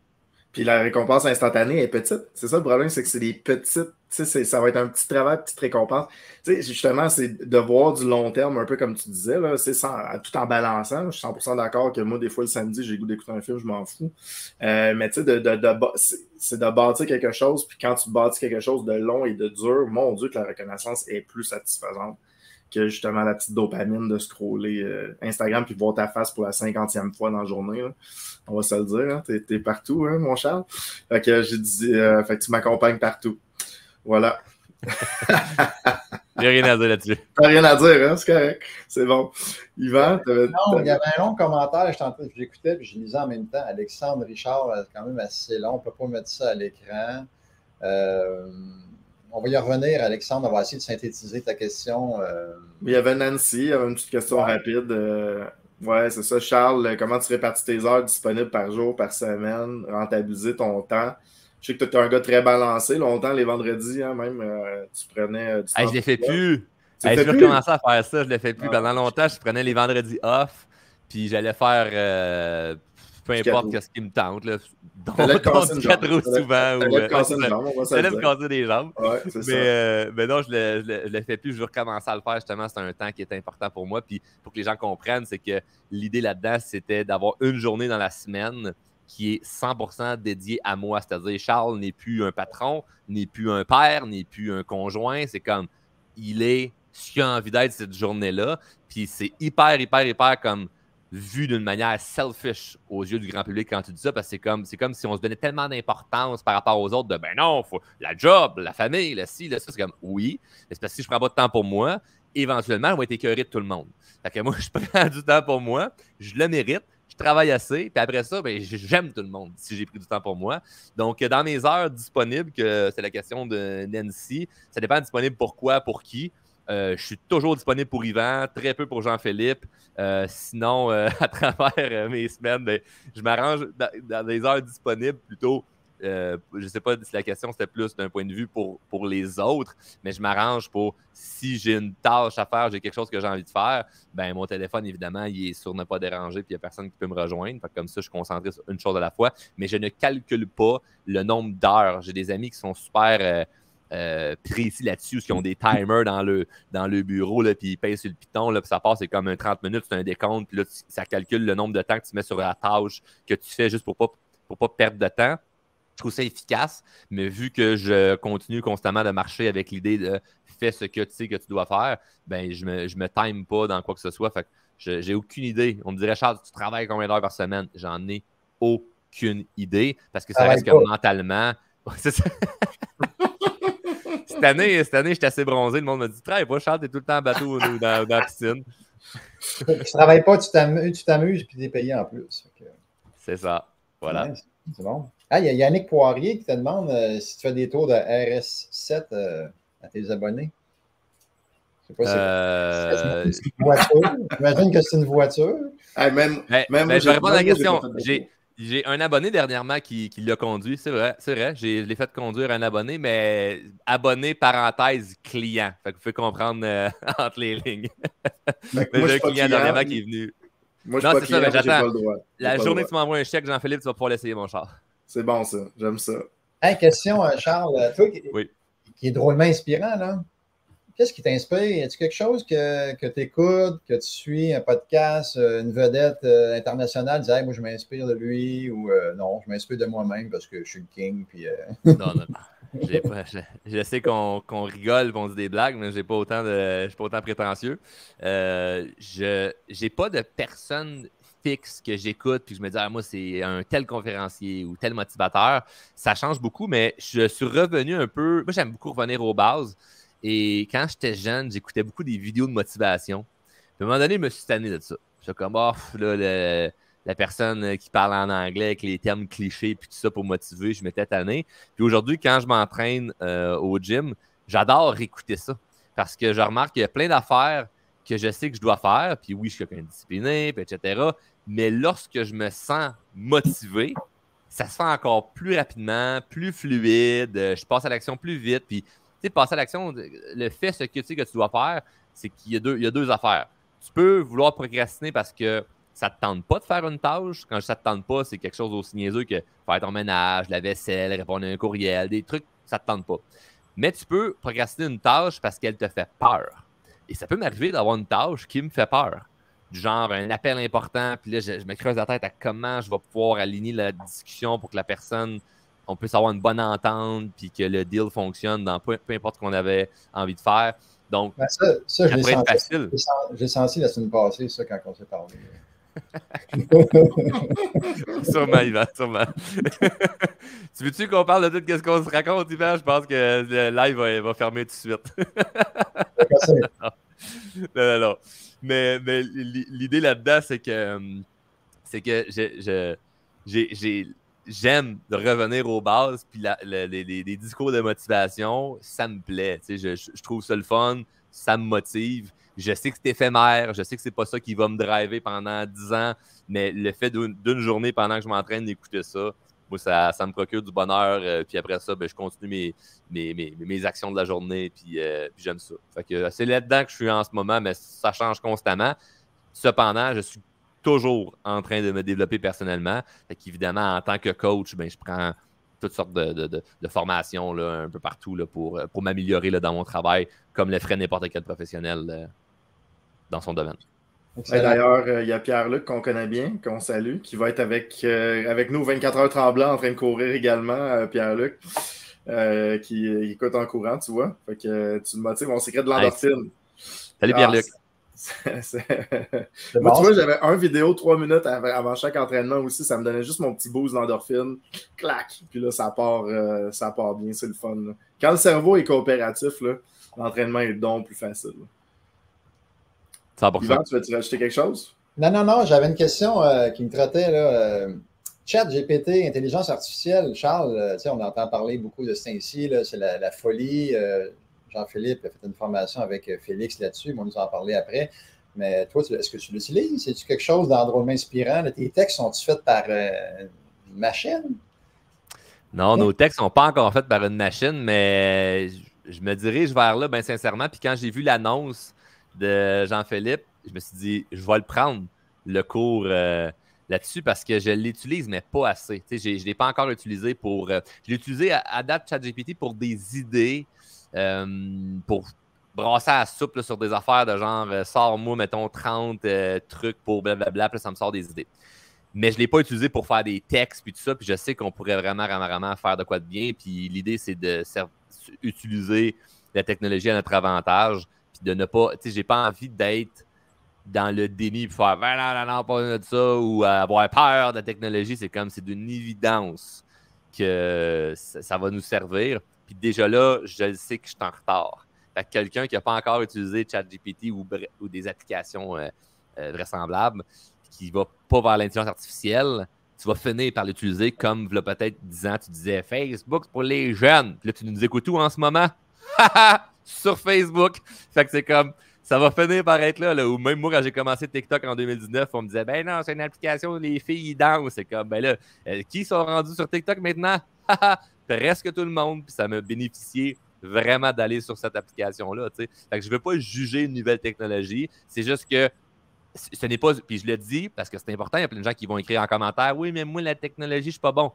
Puis la récompense instantanée est petite. C'est ça le problème, c'est que c'est des petites, tu sais, ça va être un petit travail, petite récompense. Tu sais, justement, c'est de voir du long terme, un peu comme tu disais, là, c'est tout en balançant. Je suis 100% d'accord que moi, des fois, le samedi, j'ai le goût d'écouter un film, je m'en fous. Mais tu sais, c'est de bâtir quelque chose, puis quand tu bâtis quelque chose de long et de dur, mon Dieu, que la reconnaissance est plus satisfaisante que justement la petite dopamine de scroller Instagram puis voir ta face pour la 50e fois dans la journée. Là. On va se le dire, hein? T'es partout, hein, mon Charles? Fait que j'ai dit, fait que tu m'accompagnes partout. Voilà. J'ai rien à dire là-dessus. T'as rien à dire, hein? C'est correct. C'est bon. Yvan, non, il y avait un long commentaire, j'écoutais puis je lisais en même temps. Alexandre Richard, quand même assez long. On ne peut pas mettre ça à l'écran. On va y revenir, Alexandre. On va essayer de synthétiser ta question. Il y avait Nancy, il y avait une petite question rapide. Ouais, c'est ça. Charles, comment tu répartis tes heures disponibles par jour, par semaine, rentabiliser ton temps? Je sais que tu es un gars très balancé. Longtemps, les vendredis, hein, même, tu prenais du temps. Je ne les fais plus. Je vais recommencer à faire ça. Je ne le fais plus. Pendant longtemps, je prenais les vendredis off, puis j'allais faire peu importe ce qui me tente. Là. Donc, trop souvent. J'allais me casser des jambes. Ouais, mais non, je le fais plus. Je veux recommencer à le faire. Justement, c'est un temps qui est important pour moi. Puis pour que les gens comprennent, c'est que l'idée là-dedans, c'était d'avoir une journée dans la semaine qui est 100% dédiée à moi. C'est-à-dire, Charles n'est plus un patron, n'est plus un père, n'est plus un conjoint. C'est comme, il est ce qu'il a envie d'être cette journée-là. Puis c'est hyper comme vu d'une manière selfish aux yeux du grand public quand tu dis ça, parce que c'est comme si on se donnait tellement d'importance par rapport aux autres de ben non, faut la job, la famille, le ci, le ça. C'est comme oui, mais c'est parce que si je prends pas de temps pour moi, éventuellement, je vais être écœuré de tout le monde. Fait que moi, je prends du temps pour moi, je le mérite, je travaille assez, puis après ça, ben, j'aime tout le monde si j'ai pris du temps pour moi. Donc, dans mes heures disponibles, que c'est la question de Nancy, ça dépend disponible pour quoi, pour qui. Je suis toujours disponible pour Yvan, très peu pour Jean-Philippe. Sinon, à travers mes semaines, ben, je m'arrange dans des heures disponibles plutôt. Je ne sais pas si la question c'était plus d'un point de vue pour les autres, mais je m'arrange pour si j'ai une tâche à faire, j'ai quelque chose que j'ai envie de faire, ben mon téléphone, évidemment, il est sur ne pas déranger, puis il n'y a personne qui peut me rejoindre. Fait que comme ça, je suis concentré sur une chose à la fois, mais je ne calcule pas le nombre d'heures. J'ai des amis qui sont super précis là-dessus, qui ont des timers dans le bureau, là, puis ils payent sur le piton, là, puis ça passe, c'est comme un 30 minutes, c'est un décompte, puis là, ça calcule le nombre de temps que tu mets sur la tâche que tu fais juste pour pas perdre de temps. Je trouve ça efficace, mais vu que je continue constamment de marcher avec l'idée de fais ce que tu sais que tu dois faire, ben je me time pas dans quoi que ce soit. Fait que j'ai aucune idée. On me dirait, Charles, tu travailles combien d'heures par semaine? J'en ai aucune idée parce que ça reste que mentalement. C'est ça. Cette année, j'étais assez bronzé. Le monde me dit, travaille pas, Charles, t'es tout le temps en bateau ou dans la piscine. Tu travailles pas, tu t'amuses puis t'es payé en plus. C'est ça. Voilà. Ouais, c'est bon. Ah, il y a Yannick Poirier qui te demande si tu fais des tours de RS7 à tes abonnés. Je sais pas si c'est une voiture. J'imagine que c'est une voiture. Je vais répondre à la question. J'ai un abonné dernièrement qui l'a conduit, c'est vrai. Je l'ai fait conduire un abonné, mais abonné parenthèse client. Fait que vous pouvez comprendre entre les lignes. Mais j'ai un client dernièrement qui est venu. Moi, je suis pas client, mais j'attends. La journée que tu m'envoies un chèque, Jean-Philippe, tu vas pouvoir l'essayer, mon char. C'est bon, ça. J'aime ça. Hey, question, Charles. Toi, qui est drôlement inspirant, là. Qu'est-ce qui t'inspire? Est-ce quelque chose que tu écoutes, que tu suis, un podcast, une vedette internationale, dis, hey, moi, je m'inspire de lui, ou non, je m'inspire de moi-même parce que je suis le king, puis... Non. Je sais qu'on rigole, qu'on dit des blagues, mais je suis pas autant prétentieux. J'ai pas de personne fixe que j'écoute, puis je me dis, moi, c'est un tel conférencier ou tel motivateur, ça change beaucoup, mais je suis revenu un peu. Moi, j'aime beaucoup revenir aux bases. Et quand j'étais jeune, j'écoutais beaucoup des vidéos de motivation. Puis à un moment donné, je me suis tanné de ça. J'étais comme, la personne qui parle en anglais avec les termes clichés, puis tout ça pour motiver, je m'étais tanné. Puis aujourd'hui, quand je m'entraîne au gym, j'adore écouter ça. Parce que je remarque qu'il y a plein d'affaires que je sais que je dois faire. Puis oui, je suis quelqu'un de discipliné, puis etc. Mais lorsque je me sens motivé, ça se fait encore plus rapidement, plus fluide. Je passe à l'action plus vite. Puis, tu sais, passer à l'action, le fait, ce que tu sais que tu dois faire, c'est qu'il y a deux affaires. Tu peux vouloir procrastiner parce que ça ne te tente pas de faire une tâche. Quand ça ne te tente pas, c'est quelque chose aussi niaiseux que faire ton ménage, la vaisselle, répondre à un courriel, des trucs, ça ne te tente pas. Mais tu peux procrastiner une tâche parce qu'elle te fait peur. Et ça peut m'arriver d'avoir une tâche qui me fait peur. Du genre un appel important, puis là, je me creuse la tête à comment je vais pouvoir aligner la discussion pour que la personne, on puisse avoir une bonne entente, puis que le deal fonctionne dans peu importe ce qu'on avait envie de faire. Donc, ça je l'ai senti, facile. J'ai senti la semaine passée, ça, quand on s'est parlé. Sûrement, Yvan, sûrement. Tu veux-tu qu'on parle de tout ce qu'on se raconte, Yvan? Je pense que le live va fermer tout de suite. Non. Mais l'idée là-dedans, c'est que j'aime de revenir aux bases, puis les discours de motivation, ça me plaît. Je trouve ça le fun, ça me motive. Je sais que c'est éphémère, je sais que c'est pas ça qui va me driver pendant 10 ans, mais le fait d'une journée pendant que je m'entraîne d'écouter ça, moi, ça me procure du bonheur. Puis après ça, je continue mes actions de la journée, puis j'aime ça. Fait que c'est là-dedans que je suis en ce moment, mais ça change constamment. Cependant, je suis toujours en train de me développer personnellement. Fait qu'évidemment, en tant que coach, je prends toutes sortes de formations là, un peu partout là, pour m'améliorer là, dans mon travail, comme le ferait n'importe quel professionnel dans son domaine. D'ailleurs, il y a Pierre-Luc qu'on connaît bien, qu'on salue, qui va être avec nous 24 heures tremblant en train de courir également, Pierre-Luc, qui écoute en courant, tu vois. Fait que tu me motives, on s'écrit de l'endorphine. Salut Pierre-Luc. Moi, tu vois, j'avais un vidéo 3 minutes avant chaque entraînement aussi. Ça me donnait juste mon petit boost d'endorphine. Clac! Puis là, ça part bien. C'est le fun. Là. Quand le cerveau est coopératif, là, l'entraînement est donc plus facile. 100%. Yvan, tu veux-tu rajouter quelque chose? Non. J'avais une question qui me trottait. Là, ChatGPT, intelligence artificielle. Charles, on entend parler beaucoup de ce temps-ci. C'est la folie. Jean-Philippe a fait une formation avec Félix là-dessus. On nous en parler après. Mais toi, est-ce que tu l'utilises? C'est-tu quelque chose d'endroit inspirant? Là, tes textes sont-ils faits par une machine? Non, nos textes ne sont pas encore faits par une machine, mais je me dirige vers là, bien sincèrement. Puis quand j'ai vu l'annonce de Jean-Philippe, je me suis dit, je vais le prendre, le cours là-dessus, parce que je l'utilise, mais pas assez. Je ne l'ai pas encore utilisé pour... je l'ai utilisé à date ChatGPT pour des idées, pour brasser à la soupe là, sur des affaires de genre, sors-moi, mettons, 30 trucs pour blablabla, puis ça me sort des idées. Mais je ne l'ai pas utilisé pour faire des textes puis tout ça, puis je sais qu'on pourrait vraiment faire de quoi de bien, puis l'idée, c'est d'utiliser la technologie à notre avantage, puis de ne pas, j'ai pas envie d'être dans le déni pour faire non, pas de ça, ou avoir peur de la technologie. C'est d'une évidence que ça va nous servir. Puis déjà là, je sais que je suis en retard. Fait que quelqu'un qui n'a pas encore utilisé ChatGPT ou des applications vraisemblables, qui ne va pas vers l'intelligence artificielle, tu vas finir par l'utiliser comme il y a peut-être 10 ans, tu disais Facebook, c'est pour les jeunes. Puis là, tu nous écoutes où en ce moment? Sur Facebook. Fait que c'est comme, ça va finir par être là, ou même moi, quand j'ai commencé TikTok en 2019, on me disait, ben non, c'est une application où les filles y dansent. C'est comme, ben là, qui sont rendus sur TikTok maintenant? Presque tout le monde. Puis ça m'a bénéficié vraiment d'aller sur cette application-là. Fait que je ne veux pas juger une nouvelle technologie. C'est juste que ce n'est pas, puis je le dis parce que c'est important, il y a plein de gens qui vont écrire en commentaire, oui, mais moi, la technologie, je ne suis pas bon.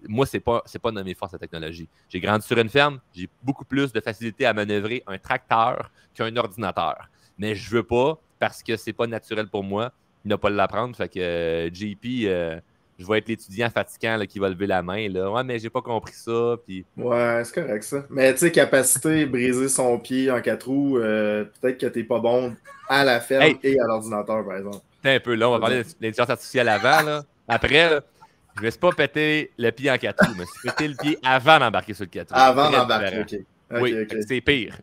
Moi, c'est pas de mes forces, la technologie. J'ai grandi sur une ferme, j'ai beaucoup plus de facilité à manœuvrer un tracteur qu'un ordinateur. Mais je veux pas, parce que c'est pas naturel pour moi, ne pas l'apprendre. Fait que JP, je vais être l'étudiant fatigant là, qui va lever la main. Là. Ouais, mais j'ai pas compris ça. Puis... Ouais, c'est correct ça. Mais tu sais, capacité, briser son pied en 4 roues, peut-être que t'es pas bon à la ferme et à l'ordinateur, par exemple. T'es un peu là, on va parler de l'intelligence artificielle avant. Là. Après, là, je ne me suis pas pété le pied en 4 roues, mais je me suis pété le pied avant d'embarquer sur le 4 roues. Avant d'embarquer, OK. Oui, c'est pire.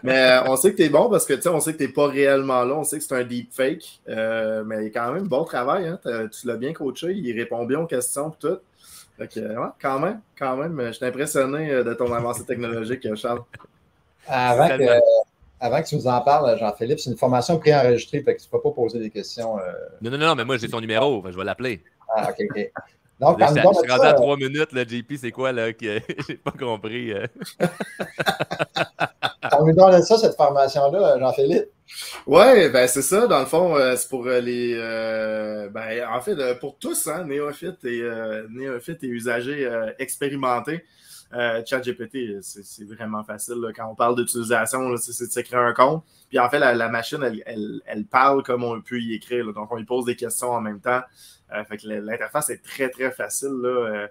Mais on sait que t'es bon parce que on sait que t'es pas réellement là. On sait que c'est un deepfake. Mais il y a quand même bon travail. Hein? Tu l'as bien coaché. Il répond bien aux questions et tout. Donc, ouais, quand même. Je suis impressionné de ton avancée technologique, Charles. Avant que tu nous en parles, Jean-Philippe, c'est une formation préenregistrée, fait que tu ne peux pas poser des questions. Non, mais moi, j'ai son numéro. Je vais l'appeler. Ah, OK. Donc, je suis rendu à 3 minutes, là, JP, c'est quoi là, que j'ai pas compris? On nous donne ça, cette formation-là, Jean-Philippe? Oui, ben c'est ça. Dans le fond, c'est pour les... en fait, pour tous, hein, néophytes et usagers expérimentés. ChatGPT, c'est vraiment facile. Là. Quand on parle d'utilisation, c'est de s'écrire un compte. Puis en fait, la machine, elle parle comme on peut y écrire. Là. Donc, on lui pose des questions en même temps. Fait que l'interface est très, très facile. Là.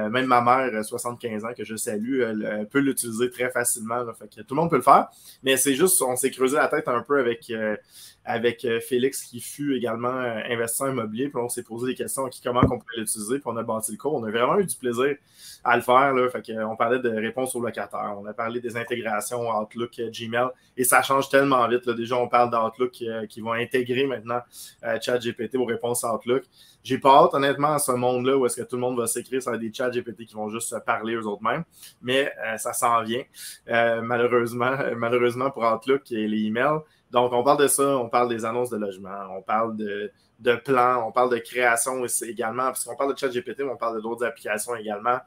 Même ma mère, 75 ans, que je salue, elle peut l'utiliser très facilement. Là. Fait que tout le monde peut le faire. Mais c'est juste, on s'est creusé la tête un peu avec Félix, qui fut également investisseur immobilier. Puis on s'est posé des questions à comment on pourrait l'utiliser. Puis on a bâti le cours. On a vraiment eu du plaisir à le faire. Là. Fait qu'on parlait de réponses aux locataires. On a parlé des intégrations Outlook, Gmail. Et ça change tellement vite. Là. Déjà, on parle d'Outlook qui vont intégrer maintenant ChatGPT aux réponses Outlook. J'ai pas hâte, honnêtement, à ce monde-là où est-ce que tout le monde va s'écrire sur des chats GPT qui vont juste se parler eux-mêmes. Mais ça s'en vient, malheureusement pour Outlook et les emails. Donc, on parle de ça, on parle des annonces de logement, on parle de plans, on parle de création aussi également, parce qu'on parle de ChatGPT, mais on parle d'autres applications également.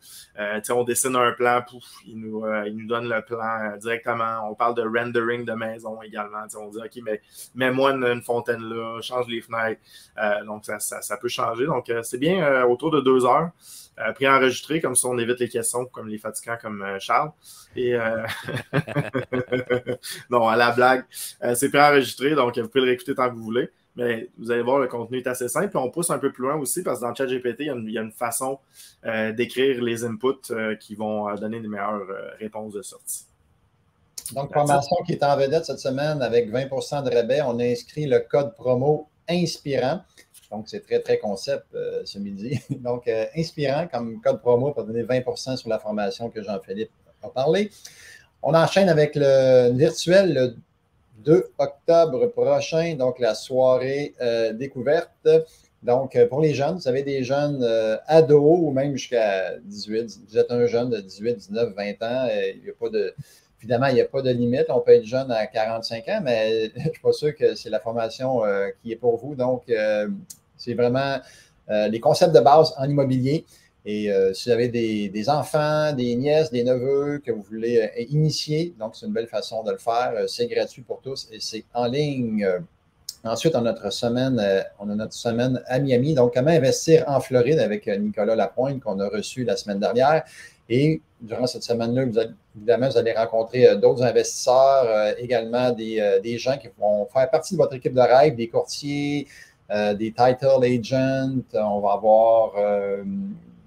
On dessine un plan, pouf, il nous donne le plan directement. On parle de rendering de maison également. On dit, OK, mais mets-moi une fontaine là, change les fenêtres. Donc, ça peut changer. Donc, c'est bien autour de 2 heures. Préenregistré, comme ça on évite les questions comme les fatigants comme Charles. Et non, à la blague, c'est préenregistré, donc vous pouvez le réécouter tant que vous voulez. Mais vous allez voir, le contenu est assez simple. Puis on pousse un peu plus loin aussi parce que dans ChatGPT, il y a une façon d'écrire les inputs qui vont donner les meilleures réponses de sortie. Donc, formation qui est en vedette cette semaine avec 20 de rabais. On a inscrit le code promo inspirant. Donc, c'est très, très concept ce midi. Donc, inspirant comme code promo pour donner 20 sur la formation que Jean-Philippe a parlé. On enchaîne avec le virtuel le 2 octobre prochain, donc la soirée découverte. Donc, pour les jeunes, vous avez des jeunes ados ou même jusqu'à 18. Vous êtes un jeune de 18, 19, 20 ans. Évidemment, il n'y a pas de limite. On peut être jeune à 45 ans, mais je ne suis pas sûr que c'est la formation qui est pour vous. Donc, c'est vraiment les concepts de base en immobilier. Et si vous avez des enfants, des nièces, des neveux que vous voulez initier, donc c'est une belle façon de le faire. C'est gratuit pour tous et c'est en ligne. Ensuite, on a notre semaine à Miami. Donc, comment investir en Floride avec Nicolas Lapointe qu'on a reçu la semaine dernière. Et durant cette semaine-là, vous allez rencontrer d'autres investisseurs, également des gens qui vont faire partie de votre équipe de rêve, des courtiers, des title agents. On va avoir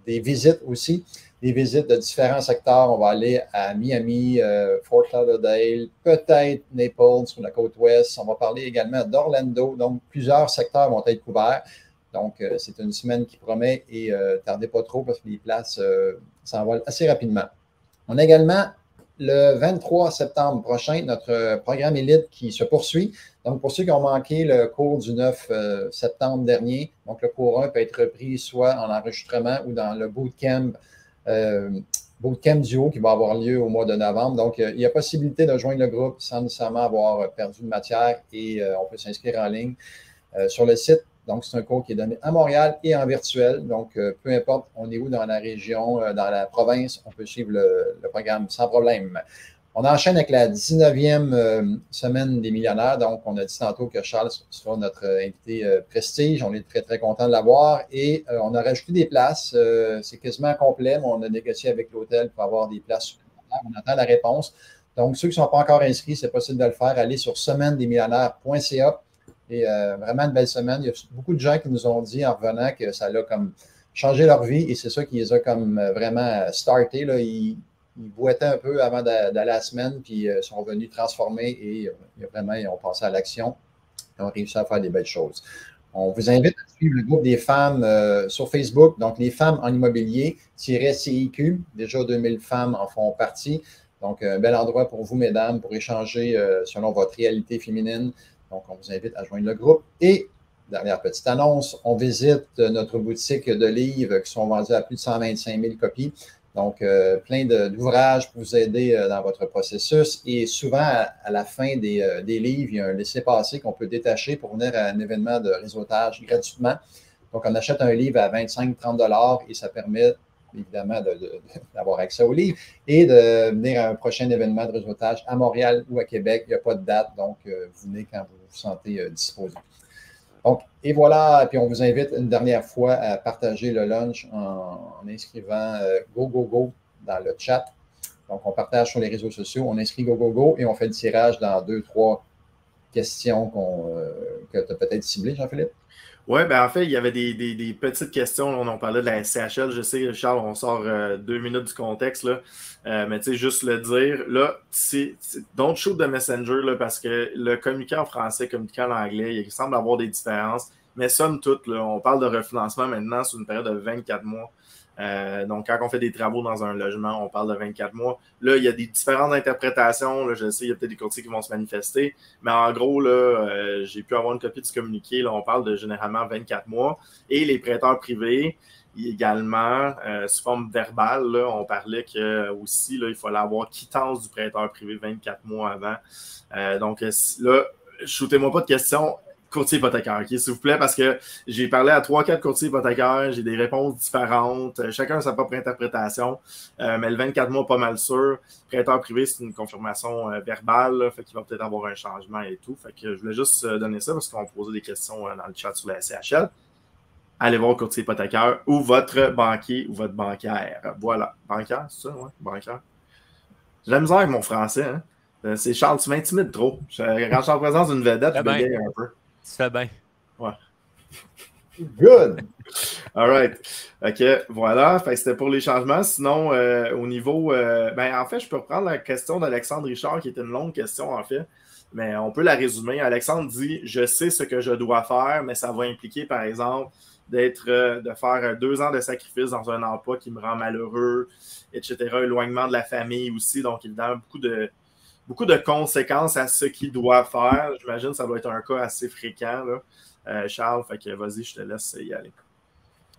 des visites aussi, des visites de différents secteurs. On va aller à Miami, Fort Lauderdale, peut-être Naples sur la côte ouest. On va parler également d'Orlando. Donc, plusieurs secteurs vont être couverts. Donc, c'est une semaine qui promet et tardez pas trop parce que les places s'envolent assez rapidement. On a également le 23 septembre prochain, notre programme élite qui se poursuit. Donc, pour ceux qui ont manqué le cours du 9 septembre dernier, donc le cours 1 peut être repris soit en enregistrement ou dans le bootcamp duo qui va avoir lieu au mois de novembre. Donc, il y a possibilité de joindre le groupe sans nécessairement avoir perdu de matière et on peut s'inscrire en ligne sur le site. Donc, c'est un cours qui est donné à Montréal et en virtuel. Donc, peu importe, on est où dans la région, dans la province, on peut suivre le programme sans problème. On enchaîne avec la 19e semaine des millionnaires. Donc, on a dit tantôt que Charles sera notre invité prestige. On est très, très content de l'avoir. Et on a rajouté des places. C'est quasiment complet, mais on a négocié avec l'hôtel pour avoir des places supplémentaires. On attend la réponse. Donc, ceux qui ne sont pas encore inscrits, c'est possible de le faire. Allez sur semaine-des-millionnaires.ca. Et vraiment une belle semaine. Il y a beaucoup de gens qui nous ont dit en revenant que ça a comme changé leur vie et c'est ça qui les a comme vraiment starté. Là. Ils boitaient un peu avant d'aller à la semaine puis sont venus transformer et ils ont passé à l'action. qui ont réussi à faire des belles choses. On vous invite à suivre le groupe des femmes sur Facebook, donc les femmes en immobilier-CIQ. Déjà 2000 femmes en font partie. Donc, un bel endroit pour vous, mesdames, pour échanger selon votre réalité féminine. Donc, on vous invite à joindre le groupe. Et, dernière petite annonce, on visite notre boutique de livres qui sont vendus à plus de 125 000 copies. Donc, plein d'ouvrages pour vous aider dans votre processus. Et souvent, à la fin des livres, il y a un laissez-passer qu'on peut détacher pour venir à un événement de réseautage gratuitement. Donc, on achète un livre à 25-30 $ et ça permet évidemment d'avoir accès au livre et de venir à un prochain événement de réseautage à Montréal ou à Québec. Il n'y a pas de date, donc vous venez quand vous vous sentez disposé. Donc, et voilà, puis on vous invite une dernière fois à partager le lunch en inscrivant Go dans le chat. Donc, on partage sur les réseaux sociaux, on inscrit Go et on fait le tirage dans 2-3 questions que tu as peut-être ciblées, Jean-Philippe. Oui, ben en fait, il y avait des petites questions. Là, on en parlait de la SCHL. Je sais, Charles, on sort 2 minutes du contexte, là. Mais tu sais, juste le dire, là, don't shoot the messenger, là, parce que le communiqué en français, communiqué en anglais, il semble avoir des différences. Mais somme toute, là, on parle de refinancement maintenant sur une période de 24 mois. Donc, quand on fait des travaux dans un logement, on parle de 24 mois. Là, il y a des différentes interprétations. Là, je sais, il y a peut-être des courtiers qui vont se manifester. Mais en gros, là, j'ai pu avoir une copie du communiqué. Là, on parle de généralement 24 mois. Et les prêteurs privés, également, sous forme verbale, là, on parlait que aussi, là, il fallait avoir quittance du prêteur privé 24 mois avant. Donc, là, shootez-moi pas de questions. Courtier hypothécaire, okay, s'il vous plaît, parce que j'ai parlé à 3-4 courtiers hypothécaires, j'ai des réponses différentes, chacun a sa propre interprétation, mais le 24 mois, pas mal sûr. Prêteur privé, c'est une confirmation verbale, là, fait qu'il va peut-être avoir un changement et tout. Fait que je voulais juste donner ça parce qu'on me posait des questions dans le chat sur la SCHL. Allez voir le courtier hypothécaire ou votre banquier ou votre banquière. Voilà. Banquière, c'est ça, ouais? Banquière. J'ai la misère avec mon français, hein? C'est Charles, tu m'intimides trop. Quand je suis en présence d'une vedette, je bégaye un peu. Tu fais bien. Ouais. Good! All right. OK, voilà. Fait que c'était pour les changements. Sinon, au niveau... ben, en fait, je peux reprendre la question d'Alexandre Richard, qui était une longue question, en fait. Mais on peut la résumer. Alexandre dit « Je sais ce que je dois faire, mais ça va impliquer, par exemple, de faire 2 ans de sacrifice dans un emploi qui me rend malheureux, etc. Éloignement de la famille aussi. Donc, évidemment, beaucoup de conséquences à ce qu'il doit faire. J'imagine que ça doit être un cas assez fréquent, là. Charles, fait que vas-y, je te laisse y aller.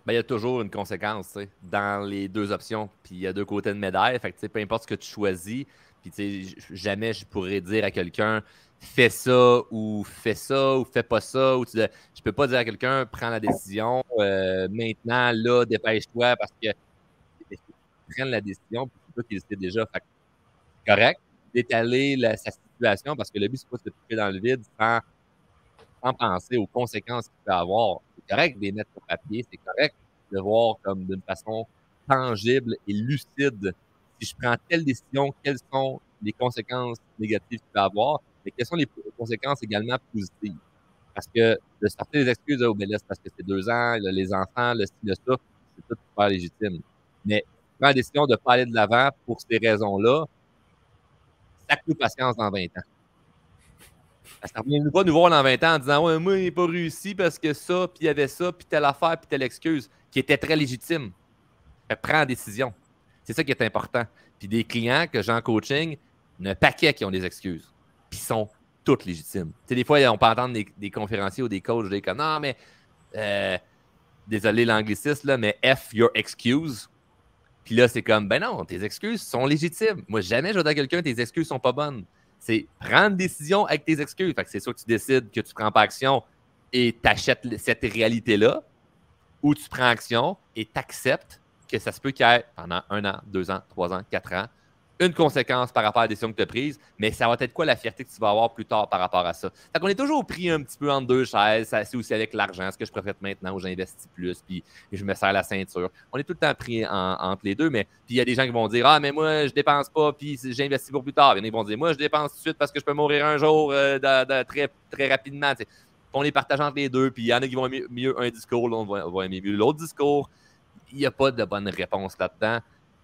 Ben, il y a toujours une conséquence dans les 2 options. Puis il y a 2 côtés de médaille. Fait que peu importe ce que tu choisis, puis jamais je pourrais dire à quelqu'un fais ça ou fais pas ça. Je peux pas dire à quelqu'un prends la décision maintenant, là, dépêche-toi parce que prennent la décision, puis c'est toi qui décides déjà. Fait que, correct, d'étaler sa situation parce que le but, c'est pas de se couper dans le vide sans penser aux conséquences qu'il peut avoir. C'est correct de les mettre sur papier, c'est correct de voir comme d'une façon tangible et lucide si je prends telle décision, quelles sont les conséquences négatives qu'il peut avoir, mais quelles sont les conséquences également positives. Parce que de sortir des excuses au BLS parce que c'est 2 ans, les enfants, le style de ça, c'est tout super légitime. Mais prends la décision de ne pas aller de l'avant pour ces raisons-là, sac-nous patience dans 20 ans. Ça ne revient pas nous voir dans 20 ans en disant « Ouais, moi, il n'a pas réussi parce que ça, puis il y avait ça, puis telle affaire, puis telle excuse, qui était très légitime. » Prends la décision. C'est ça qui est important. Puis des clients que j'ai en coaching, il y en a un paquet qui ont des excuses, puis sont toutes légitimes. Tu sais, des fois, on peut entendre des conférenciers ou des coachs dire comme « Non, mais désolé l'anglicisme, là, mais F your excuse. » Puis là, c'est comme « Ben non, tes excuses sont légitimes. Moi, jamais je vais dire à quelqu'un tes excuses sont pas bonnes. » C'est prendre une décision avec tes excuses. Fait que c'est soit que tu décides que tu ne prends pas action et tu achètes cette réalité-là, ou tu prends action et tu acceptes que ça se peut qu'il y ait pendant 1 an, 2 ans, 3 ans, 4 ans, une conséquence par rapport à la décision que tu as prise, mais ça va être quoi la fierté que tu vas avoir plus tard par rapport à ça? Fait qu'on est toujours pris un petit peu entre 2 chaises. C'est aussi avec l'argent. Est-ce que je profite maintenant ou j'investis plus puis je me serre la ceinture? On est tout le temps pris entre les deux, mais puis il y a des gens qui vont dire « Ah, mais moi, je dépense pas puis j'investis pour plus tard. » Il y en a qui vont dire « Moi, je dépense tout de suite parce que je peux mourir un jour très, très rapidement. » On les partage entre les deux, puis il y en a qui vont aimer mieux un discours, là, on va aimer mieux l'autre discours. Il n'y a pas de bonne réponse là-dedans,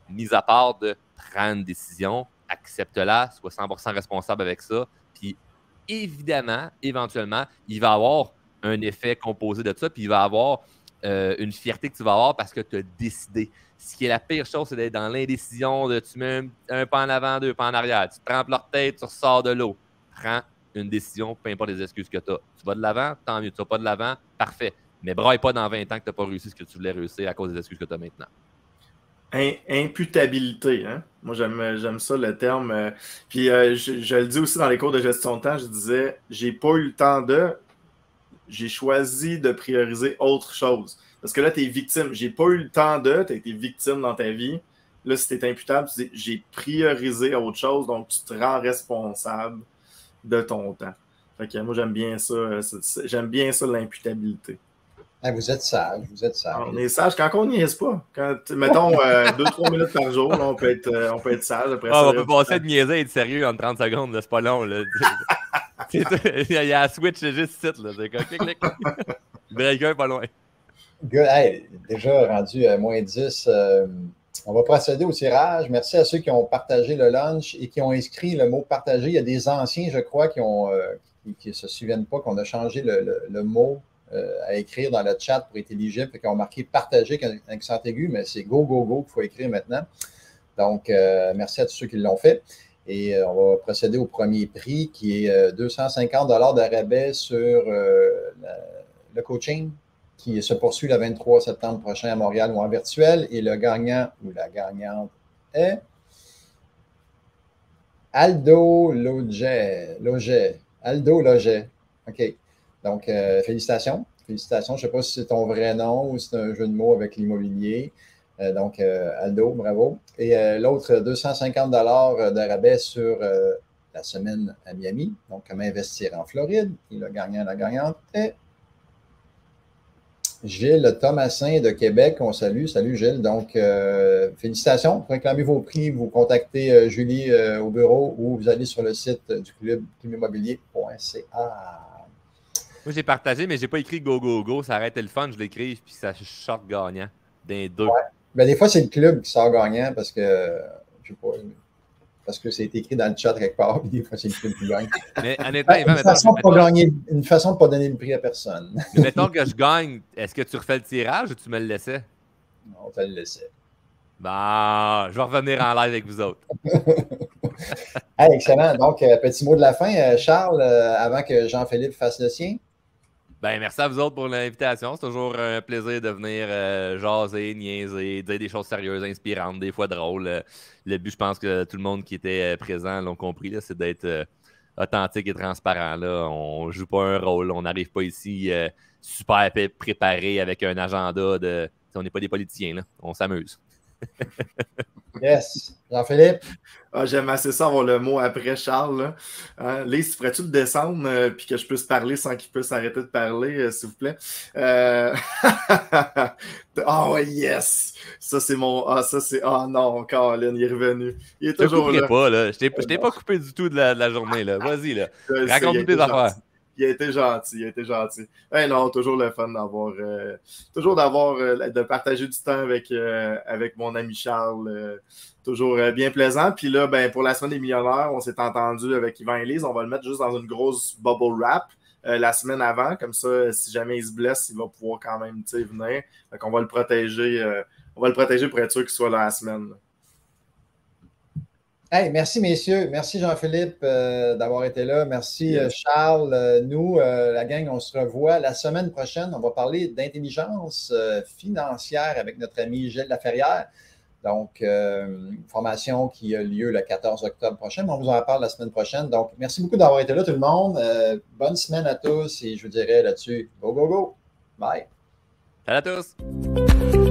mis à part de prendre une décision, accepte-la, sois 100% responsable avec ça, puis évidemment, éventuellement, il va avoir un effet composé de ça, puis il va avoir une fierté que tu vas avoir parce que tu as décidé. Ce qui est la pire chose, c'est d'être dans l'indécision de tu mets un pas en avant, deux pas en arrière. Tu te trempes leur tête, tu ressors de l'eau. Prends une décision, peu importe les excuses que tu as. Tu vas de l'avant, tant mieux. Tu vas pas de l'avant, parfait. Mais braille pas dans 20 ans que tu n'as pas réussi ce que tu voulais réussir à cause des excuses que tu as maintenant. Imputabilité, hein? Moi, j'aime ça, le terme. Puis, je le dis aussi dans les cours de gestion de temps, je disais, j'ai pas eu le temps j'ai choisi de prioriser autre chose. Parce que là, tu es victime. J'ai pas eu le temps tu as été victime dans ta vie. Là, si tu es imputable, tu dis, j'ai priorisé autre chose, donc tu te rends responsable de ton temps. Fait que moi, j'aime bien ça. J'aime bien ça, l'imputabilité. Vous êtes sage, vous êtes sage. On est sage quand on niaise pas. Quand, mettons, 2-3 minutes par jour, là, on peut être sage. Après ça, on peut passer de niaiser et être sérieux en 30 secondes, c'est pas long. Là. Il y a la switch juste ici. C'est comme clic. Breaker pas loin. Good. Hey, déjà rendu à moins 10. On va procéder au tirage. Merci à ceux qui ont partagé le lunch et qui ont inscrit le mot partagé. Il y a des anciens, je crois, qui ne se souviennent pas qu'on a changé le mot à écrire dans le chat pour être éligible, et qui ont marqué partager avec un accent aigu, mais c'est go qu'il faut écrire maintenant. Donc, merci à tous ceux qui l'ont fait. Et on va procéder au premier prix qui est 250 $ de rabais sur le coaching qui se poursuit le 23 septembre prochain à Montréal ou en virtuel. Et le gagnant ou la gagnante est Aldo Loget. Aldo Loget. OK. Donc, félicitations. Félicitations. Je ne sais pas si c'est ton vrai nom ou si c'est un jeu de mots avec l'immobilier. Donc, Aldo, bravo. Et l'autre, 250 $ de rabais sur la semaine à Miami. Donc, comment investir en Floride. Et le gagnant, la gagnante est Gilles Thomasin de Québec. On salue. Salut, Gilles. Donc, félicitations. Pour réclamer vos prix, vous contactez Julie au bureau ou vous allez sur le site du club immobilier.ca. Moi, j'ai partagé, mais je n'ai pas écrit go. Ça aurait été le fun, je l'écrive, puis ça sorte gagnant d'un deux. Ouais. Ben, des fois, c'est le club qui sort gagnant parce que, je sais pas, parce que c'est écrit dans le chat quelque part, puis des fois, c'est le club qui gagne. Mais honnêtement, une façon de ne pas donner le prix à personne. Mais mettons que je gagne, est-ce que tu refais le tirage ou tu me le laissais? Non, on te le laissait. Bah, je vais revenir en live avec vous autres. Hey, excellent. Donc, petit mot de la fin, Charles, avant que Jean-Philippe fasse le sien. Ben, merci à vous autres pour l'invitation. C'est toujours un plaisir de venir jaser, niaiser, dire des choses sérieuses, inspirantes, des fois drôles. Le but, je pense que tout le monde qui était présent l'ont compris, là, c'est d'être authentique et transparent. Là. On ne joue pas un rôle. On n'arrive pas ici super préparé avec un agenda de... On n'est pas des politiciens. Là. On s'amuse. Yes. Jean-Philippe? Ah, j'aime assez ça avoir le mot après Charles. Hein? Lise, ferais-tu le descendre puis que je puisse parler sans qu'il puisse arrêter de parler, s'il vous plaît? Oh, yes! Ça, c'est mon... Ah, ça, c'est... Ah non, Colin, il est revenu. Il est toujours là. Pas, là. Je t'ai pas coupé du tout de la journée. Là. Vas-y, là. Raconte-nous tes affaires. Il a été gentil. Hey, non, toujours le fun d'avoir... de partager du temps avec mon ami Charles. Toujours bien plaisant. Puis là, ben, pour la semaine des millionnaires, on s'est entendu avec Yvan et Lise. On va le mettre juste dans une grosse bubble wrap la semaine avant. Comme ça, si jamais il se blesse, il va pouvoir quand même venir. Fait qu'on va le protéger. On va le protéger pour être sûr qu'il soit là la semaine. Hey, merci, messieurs. Merci, Jean-Philippe, d'avoir été là. Merci, Charles. Nous, la gang, on se revoit la semaine prochaine. On va parler d'intelligence financière avec notre ami Gilles Laferrière. Donc, une formation qui a lieu le 14 octobre prochain, mais on vous en parle la semaine prochaine. Donc, merci beaucoup d'avoir été là, tout le monde. Bonne semaine à tous et je vous dirais là-dessus, go. Bye. Salut à tous.